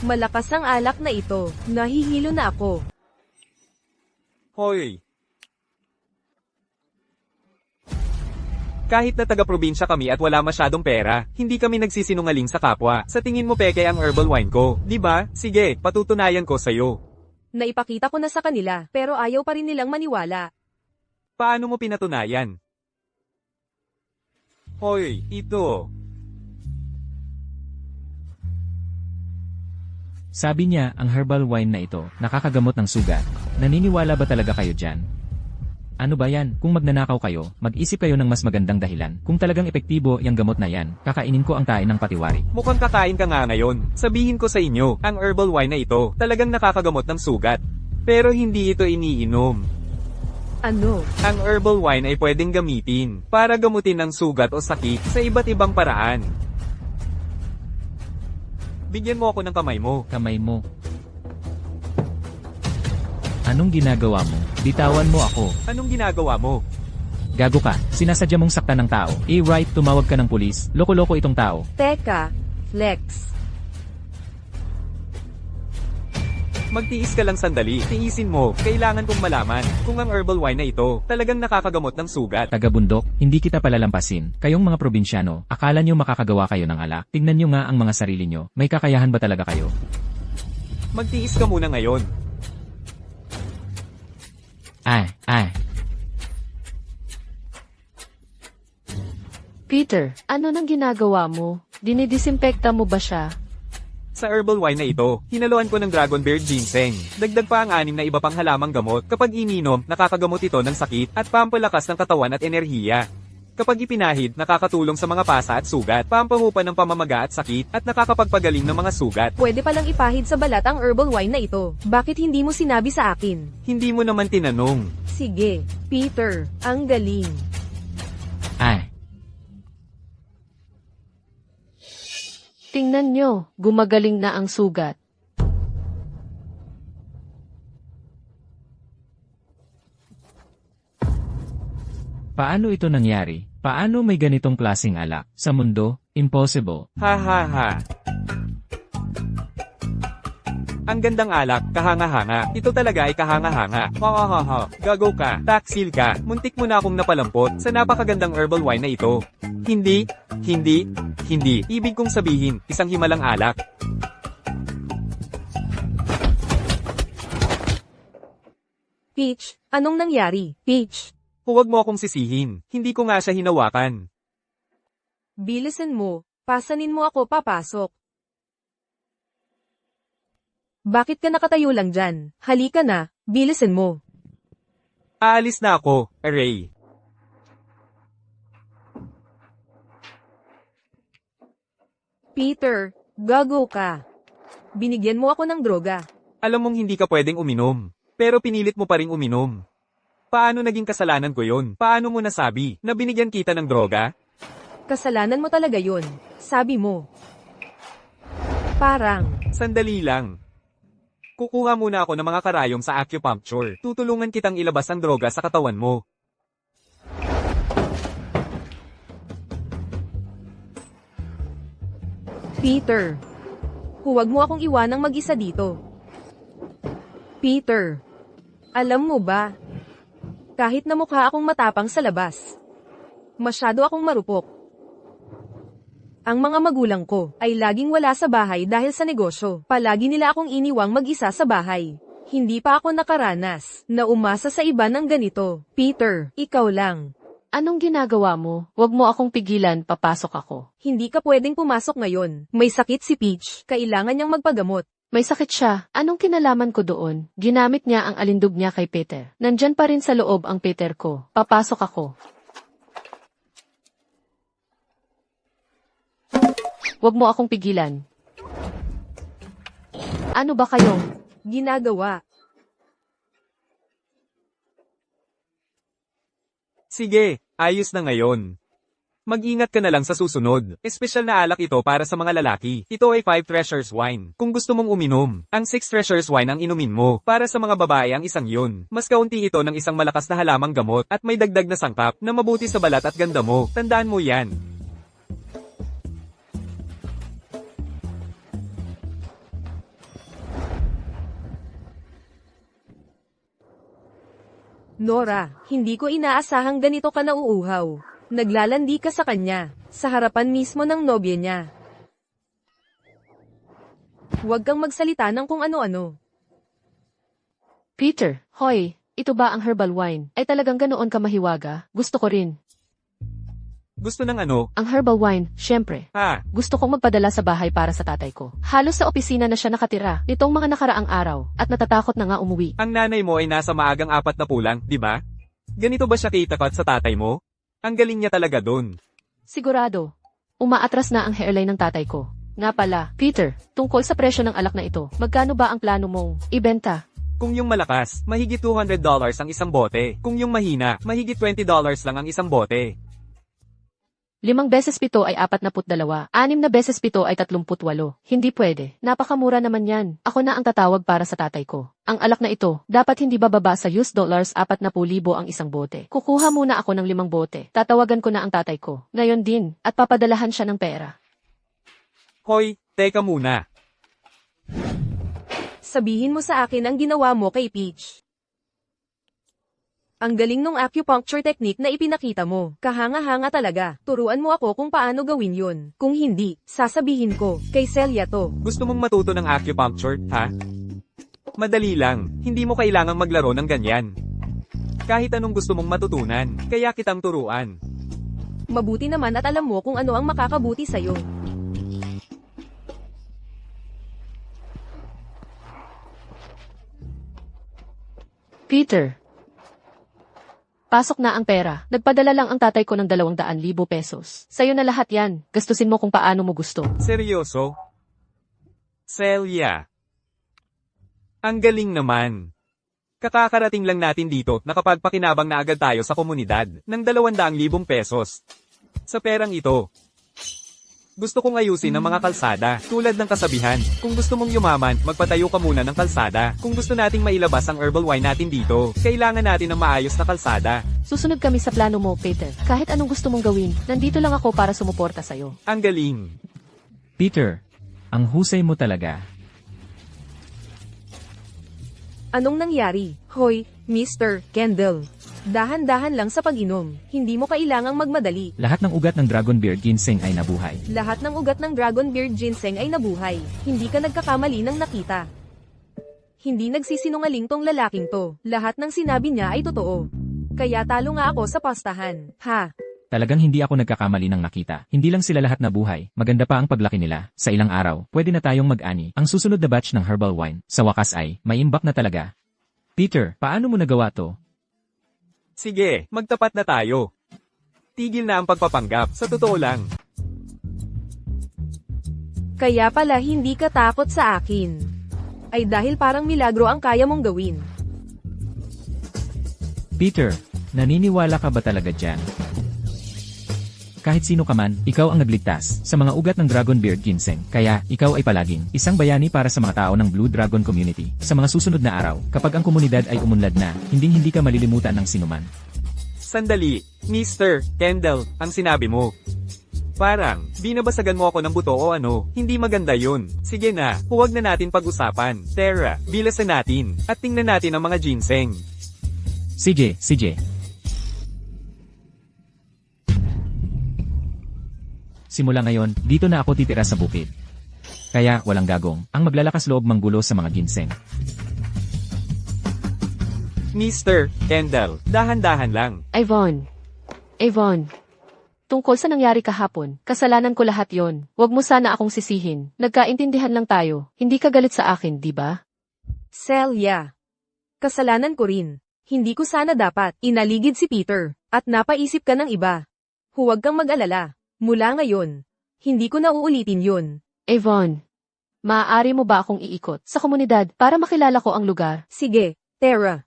Malakas ang alak na ito. Nahihilo na ako. Hoy! Kahit na taga-probinsya kami at wala masyadong pera, hindi kami nagsisinungaling sa kapwa. Sa tingin mo peke ang herbal wine ko, di ba? Sige, patutunayan ko sa'yo. Naipakita ko na sa kanila, pero ayaw pa rin nilang maniwala. Paano mo pinatunayan? Hoy, ito. Sabi niya, ang herbal wine na ito, nakakagamot ng sugat. Naniniwala ba talaga kayo dyan? Ano ba yan? Kung magnanakaw kayo, mag-isip kayo ng mas magandang dahilan. Kung talagang epektibo yung gamot na yan, kakainin ko ang tain ng patiwari. Mukhang kakain ka nga ngayon. Sabihin ko sa inyo, ang herbal wine na ito talagang nakakagamot ng sugat. Pero hindi ito iniinom. Ano? Ang herbal wine ay pwedeng gamitin para gamutin ang sugat o sakit sa iba't ibang paraan. Bigyan mo ako ng kamay mo. Kamay mo. Anong ginagawa mo? Bitawan mo ako. Anong ginagawa mo? Gago ka. Sinasadya mong saktan ng tao. Right, tumawag ka ng pulis. Loko-loko itong tao. Teka, Flex. Magtiis ka lang sandali. Tiisin mo. Kailangan kong malaman kung ang herbal wine na ito talagang nakakagamot ng sugat. Taga-bundok, hindi kita palalampasin. Kayong mga probinsyano, akala nyo makakagawa kayo ng alak? Tingnan nyo nga ang mga sarili nyo. May kakayahan ba talaga kayo? Magtiis ka muna ngayon. Peter, ano nang ginagawa mo? Dinidisimpekta mo ba siya? Sa herbal wine na ito, hinaluan ko ng Dragon Beard Ginseng. Dagdag pa ang 6 na iba pang halamang gamot. Kapag ininom, nakakagamot ito ng sakit at pampalakas ng katawan at enerhiya. Kapag ipinahid, nakakatulong sa mga pasa at sugat, pampahupa ng pamamaga at sakit, at nakakapagpagaling ng mga sugat. Pwede palang ipahid sa balat ang herbal wine na ito. Bakit hindi mo sinabi sa akin? Hindi mo naman tinanong. Sige, Peter, ang galing. Tingnan nyo, gumagaling na ang sugat. Paano ito nangyari? Paano may ganitong klaseng alak? Sa mundo, impossible. Ha ha ha. Ang gandang alak, kahanga-hanga. Ito talaga ay kahanga-hanga. Ha ha ha ha. Gago ka. Taksil ka. Muntik mo na akong napalampot sa napakagandang herbal wine na ito. Hindi. Ibig kong sabihin, isang himalang alak. Peach, anong nangyari? Peach. Huwag mo akong sisihin, hindi ko nga siya hinawakan. Bilisan mo, pasanin mo ako papasok. Bakit ka nakatayo lang dyan? Halika na, bilisan mo. Aalis na ako, Ray. Peter, gago ka. Binigyan mo ako ng droga. Alam mong hindi ka pwedeng uminom, pero pinilit mo pa ring uminom. Paano naging kasalanan ko yon? Paano mo nasabi na binigyan kita ng droga? Kasalanan mo talaga yun. Sabi mo. Parang, Sandali lang. Kukuha muna ako ng mga karayom sa acupuncture. Tutulungan kitang ilabas ang droga sa katawan mo. Peter. Huwag mo akong iwanang mag-isa dito. Peter. Alam mo ba? Kahit na mukha akong matapang sa labas. Masyado akong marupok. Ang mga magulang ko ay laging wala sa bahay dahil sa negosyo. Palagi nila akong iniwang mag-isa sa bahay. Hindi pa ako nakaranas na umasa sa iba ng ganito. Peter, ikaw lang. Anong ginagawa mo? Huwag mo akong pigilan, papasok ako. Hindi ka pwedeng pumasok ngayon. May sakit si Peach. Kailangan niyang magpagamot. May sakit siya. Anong kinalaman ko doon? Ginamit niya ang alindog niya kay Peter. Nandyan pa rin sa loob ang Peter ko. Papasok ako. Huwag mo akong pigilan. Ano ba kayong ginagawa? Sige, ayos na ngayon. Mag-ingat ka na lang sa susunod. Espesyal na alak ito para sa mga lalaki. Ito ay 5 Treasures Wine. Kung gusto mong uminom, ang 6 Treasures Wine ang inumin mo. Para sa mga babae ang isang yun. Mas kaunti ito ng isang malakas na halamang gamot at may dagdag na sangkap na mabuti sa balat at ganda mo. Tandaan mo yan. Nora, hindi ko inaasahang ganito ka nauuhaw. Naglalandi ka sa kanya, sa harapan mismo ng nobya niya. Huwag kang magsalita ng kung ano-ano. Peter? Hoy, ito ba ang herbal wine? Ay talagang ganoon ka mahiwaga? Gusto ko rin. Gusto ng ano? Ang herbal wine, syempre. Ha? Gusto kong magpadala sa bahay para sa tatay ko. Halos sa opisina na siya nakatira nitong mga nakaraang araw at natatakot na nga umuwi. Ang nanay mo ay nasa maagang 4 na pulang, di ba? Ganito ba siya kitakot sa tatay mo? Ang galing niya talaga dun. Sigurado. Umaatras na ang hairline ng tatay ko. Nga pala, Peter, tungkol sa presyo ng alak na ito, magkano ba ang plano mong ibenta? Kung yung malakas, mahigit $200 ang isang bote. Kung yung mahina, mahigit $20 lang ang isang bote. 5 beses 7 ay 42. 6 na beses 7 ay 38. Hindi pwede. Napakamura naman yan. Ako na ang tatawag para sa tatay ko. Ang alak na ito, dapat hindi bababa sa $40 40,000 ang isang bote. Kukuha muna ako ng 5 bote. Tatawagan ko na ang tatay ko. Ngayon din, at papadalahan siya ng pera. Hoy, teka muna. Sabihin mo sa akin ang ginawa mo kay Peach. Ang galing nung acupuncture technique na ipinakita mo. Kahanga-hanga talaga. Turuan mo ako kung paano gawin yun. Kung hindi, sasabihin ko, kay Celia to. Gusto mong matuto ng acupuncture, ha? Madali lang, hindi mo kailangang maglaro ng ganyan. Kahit anong gusto mong matutunan, kaya kitang turuan. Mabuti naman at alam mo kung ano ang makakabuti sa'yo. Peter. Pasok na ang pera. Nagpadala lang ang tatay ko ng 200,000 pesos. Sa'yo na lahat yan. Gastusin mo kung paano mo gusto. Seryoso? Celia. Ang galing naman. Kakakarating lang natin dito, nakapagpakinabang na agad tayo sa komunidad ng 200,000 pesos. Sa perang ito. Gusto kong ayusin ang mga kalsada, tulad ng kasabihan. Kung gusto mong yumaman, magpatayo ka muna ng kalsada. Kung gusto nating mailabas ang herbal wine natin dito, kailangan natin ng maayos na kalsada. Susunod kami sa plano mo, Peter. Kahit anong gusto mong gawin, nandito lang ako para sumuporta sa'yo. Ang galing. Peter, ang husay mo talaga. Anong nangyari? Hoy, Mr. Kendall. Dahan-dahan lang sa pag-inom. Hindi mo kailangang magmadali. Lahat ng ugat ng Dragon Beard ginseng ay nabuhay. Lahat ng ugat ng Dragon Beard ginseng ay nabuhay. Hindi ka nagkakamali ng nakita. Hindi nagsisinungaling tong lalaking to. Lahat ng sinabi niya ay totoo. Kaya talo nga ako sa pastahan. Ha? Talagang hindi ako nagkakamali ng nakita. Hindi lang sila lahat nabuhay, maganda pa ang paglaki nila. Sa ilang araw, pwede na tayong mag-ani. Ang susunod na batch ng herbal wine, sa wakas ay, may imbak na talaga. Peter, paano mo nagawa to? Sige, magtapat na tayo. Tigil na ang pagpapanggap, sa totoo lang. Kaya pala hindi ka takot sa akin. Ay dahil parang milagro ang kaya mong gawin. Peter, naniniwala ka ba talaga dyan? Kahit sino ka man, ikaw ang nagligtas sa mga ugat ng Dragon Beard Ginseng. Kaya, ikaw ay palaging isang bayani para sa mga tao ng Blue Dragon Community. Sa mga susunod na araw, kapag ang komunidad ay umunlad na, hindi ka malilimutan ng sinuman. Sandali, Mr. Kendall, ang sinabi mo. Parang, binabasagan mo ako ng buto o ano, hindi maganda yun. Sige na, huwag na natin pag-usapan. Tara, bilasan natin, at tingnan natin ang mga ginseng. Sige. Simula ngayon, dito na ako titira sa bukid. Kaya, walang gagong, ang maglalakas loob manggulo sa mga ginseng. Mr. Kendall, dahan-dahan lang. Avon. Tungkol sa nangyari kahapon, kasalanan ko lahat yon. Huwag mo sana akong sisihin. Nagkaintindihan lang tayo. Hindi ka galit sa akin, di ba? Celia. Kasalanan ko rin. Hindi ko sana dapat inaligid si Peter, at napaisip ka ng iba. Huwag kang mag-alala. Mula ngayon, hindi ko na uulitin yun. Avon. Maaari mo ba akong iikot sa komunidad para makilala ko ang lugar? Sige, Tara.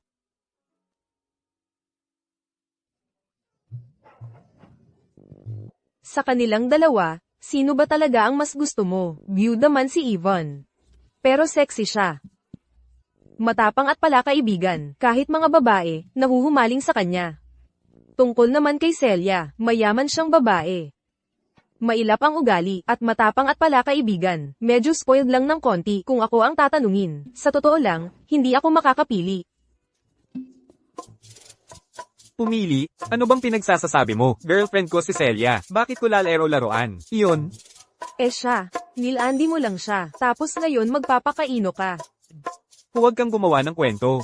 Sa kanilang dalawa, sino ba talaga ang mas gusto mo? Byuda man si Yvonne. Pero sexy siya. Matapang at palakaibigan, kahit mga babae, nahuhumaling sa kanya. Tungkol naman kay Celia, mayaman siyang babae. Mailap ang ugali, at matapang at palakaibigan. Medyo spoiled lang ng konti kung ako ang tatanungin. Sa totoo lang, hindi ako makakapili. Pumili? Ano bang pinagsasasabi mo? Girlfriend ko si Celia. Bakit ko lalaro-laruan? Iyon. Siya. Nilandi mo lang siya. Tapos ngayon magpapakaino ka. Huwag kang gumawa ng kwento.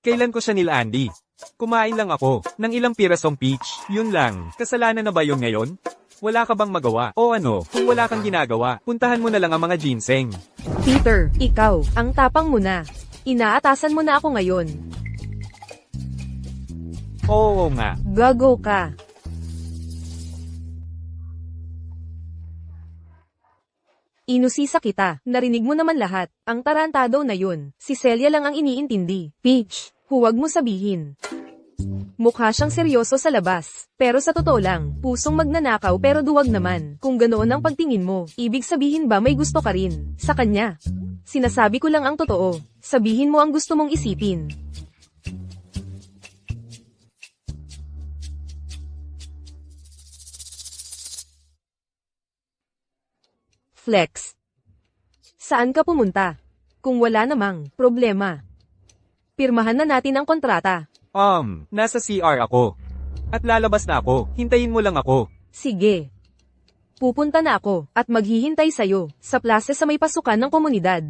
Kailan ko siya nilandi? Kumain lang ako ng ilang pirasong peach. Yun lang. Kasalanan na ba yun ngayon? Wala ka bang magawa? O ano, kung wala kang ginagawa, puntahan mo na lang ang mga ginseng. Peter, ikaw, ang tapang mo na. Inaatasan mo na ako ngayon. Oo nga. Gago ka. Inusisa kita, narinig mo naman lahat. Ang tarantado na yun, si Celia lang ang iniintindi. Peach, huwag mo sabihin. Mukha siyang seryoso sa labas, pero sa totoo lang, pusong magnanakaw pero duwag naman. Kung ganoon ang pagtingin mo, ibig sabihin ba may gusto ka rin sa kanya? Sinasabi ko lang ang totoo, sabihin mo ang gusto mong isipin. Flex. Saan ka pumunta? Kung wala namang problema. Pirmahan na natin ang kontrata. Nasa CR ako. At lalabas na ako, hintayin mo lang ako. Sige. Pupunta na ako, at maghihintay sa'yo, sa plaza sa may pasukan ng komunidad.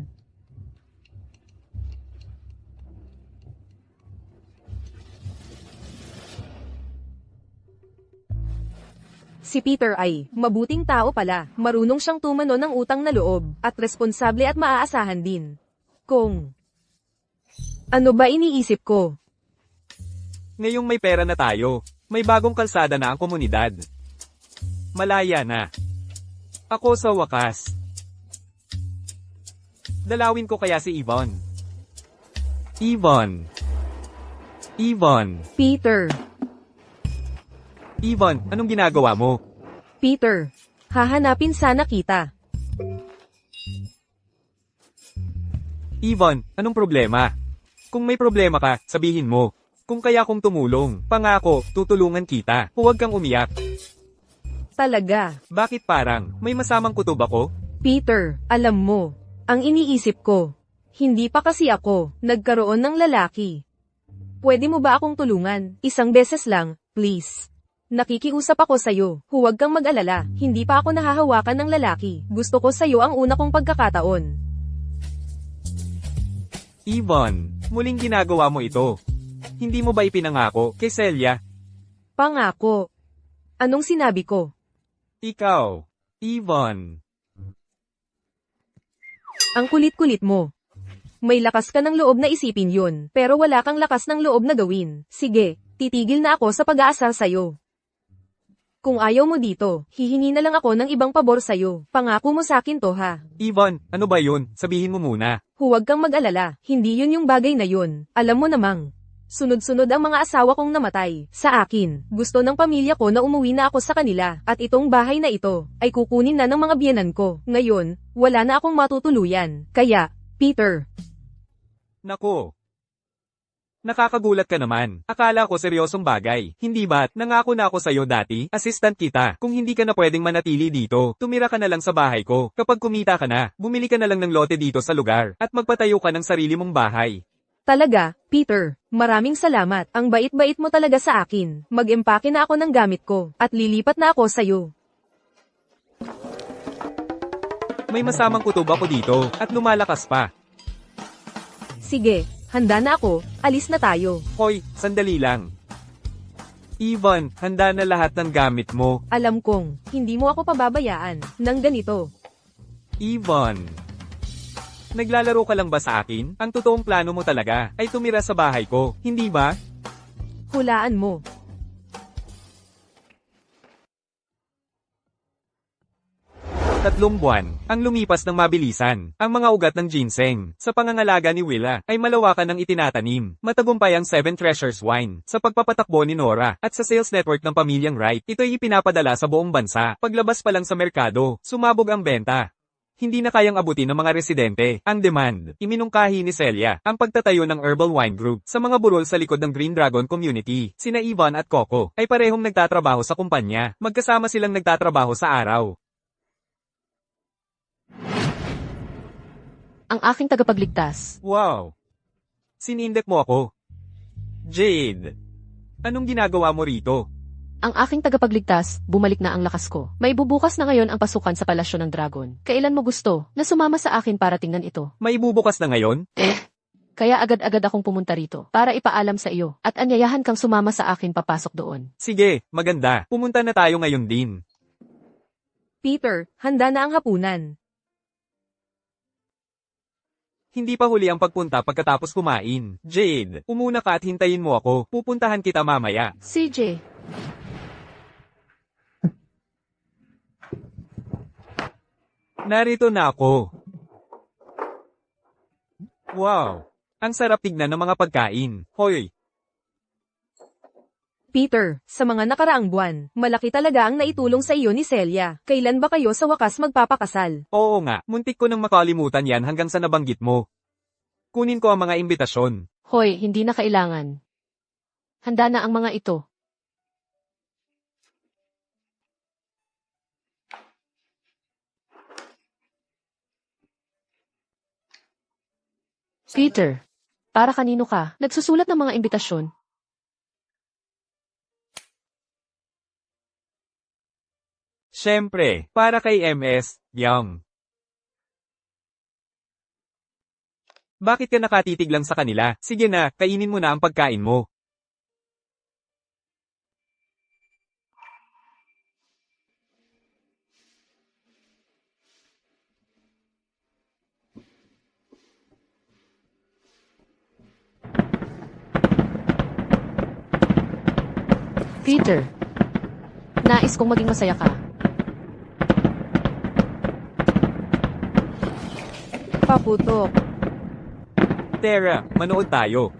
Si Peter ay, mabuting tao pala, marunong siyang tumano ng utang na loob, at responsable at maaasahan din. Ano ba iniisip ko? Ngayong may pera na tayo, may bagong kalsada na ang komunidad. Malaya na. Ako sa wakas. Dalawin ko kaya si Yvonne. Yvonne. Peter. Yvonne, anong ginagawa mo? Peter. Hahanapin sana kita. Yvonne, anong problema? Kung may problema ka, sabihin mo. Kung kaya kong tumulong, pangako, tutulungan kita. Huwag kang umiyak. Talaga. Bakit parang, may masamang kutob ako? Peter, alam mo, ang iniisip ko, hindi pa kasi ako nagkaroon ng lalaki. Pwede mo ba akong tulungan? Isang beses lang, please. Nakikiusap ako sa'yo, huwag kang mag-alala, hindi pa ako nahahawakan ng lalaki. Gusto ko sa'yo ang una kong pagkakataon. Yvonne, muling ginagawa mo ito. Hindi mo ba ipinangako kay Celia? Pangako. Anong sinabi ko? Ikaw, Yvonne. Ang kulit-kulit mo. May lakas ka ng loob na isipin yun, pero wala kang lakas ng loob na gawin. Sige, titigil na ako sa pag-aasar sa'yo. Kung ayaw mo dito, hihingi na lang ako ng ibang pabor sa'yo. Pangako mo sa'kin to ha. Yvonne, ano ba yun? Sabihin mo muna. Huwag kang mag-alala, hindi yun yung bagay na yun. Alam mo namang. Sunod-sunod ang mga asawa kong namatay. Sa akin, gusto ng pamilya ko na umuwi na ako sa kanila, at itong bahay na ito, ay kukunin na ng mga biyenan ko. Ngayon, wala na akong matutuluyan. Kaya, Peter. Nako. Nakakagulat ka naman. Akala ko seryosong bagay. Hindi ba't nangako na ako sa'yo dati? Assistant kita. Kung hindi ka na pwedeng manatili dito, tumira ka na lang sa bahay ko. Kapag kumita ka na, bumili ka na lang ng lote dito sa lugar, at magpatayo ka ng sarili mong bahay. Talaga, Peter, maraming salamat. Ang bait-bait mo talaga sa akin. Mag-empake na ako ng gamit ko, at lilipat na ako sa'yo. May masamang kutob ako dito, at lumalakas pa. Sige, handa na ako, alis na tayo. Hoy, sandali lang. Yvonne, handa na lahat ng gamit mo. Alam kong, hindi mo ako pababayaan, ng ganito. Yvonne. Naglalaro ka lang ba sa akin? Ang totoong plano mo talaga ay tumira sa bahay ko, hindi ba? Hulaan mo. Tatlong buwan, ang lumipas ng mabilisan. Ang mga ugat ng ginseng, sa pangangalaga ni Willa, ay malawakan ng itinatanim. Matagumpay ang 7 Treasures Wine, sa pagpapatakbo ni Nora, at sa sales network ng pamilyang Wright. Ito'y ipinapadala sa buong bansa. Paglabas pa lang sa merkado, sumabog ang benta. Hindi na kayang abutin ng mga residente ang demand. Iminungkahi ni Celia ang pagtatayo ng Herbal Wine Group sa mga burol sa likod ng Green Dragon Community. Sina Yvonne at Coco ay parehong nagtatrabaho sa kumpanya. Magkasama silang nagtatrabaho sa araw. Ang aking tagapagligtas. Wow! Sinindek mo ako. Jade! Anong ginagawa mo rito? Ang aking tagapagligtas, bumalik na ang lakas ko. May bubukas na ngayon ang pasukan sa Palasyo ng Dragon. Kailan mo gusto na sumama sa akin para tingnan ito? May bubukas na ngayon? Kaya agad-agad akong pumunta rito para ipaalam sa iyo at anyayahan kang sumama sa akin papasok doon. Sige, maganda. Pumunta na tayo ngayon din. Peter, handa na ang hapunan. Hindi pa huli ang pagpunta pagkatapos kumain. Jade, umuna ka at hintayin mo ako. Pupuntahan kita mamaya. CJ. Narito na ako. Wow! Ang sarap tignan ng mga pagkain. Hoy! Peter, sa mga nakaraang buwan, malaki talaga ang naitulong sa iyo ni Celia. Kailan ba kayo sa wakas magpapakasal? Oo nga, muntik ko nang makalimutan yan hanggang sa nabanggit mo. Kunin ko ang mga imbitasyon. Hoy, hindi na kailangan. Handa na ang mga ito. Peter, para kanino ka? Nagsusulat ng mga imbitasyon. Siyempre, para kay MS, Young. Bakit ka nakatitig lang sa kanila? Sige na, kainin mo na ang pagkain mo. Peter, nais kong maging masaya ka. Paputok. Tara, manood tayo.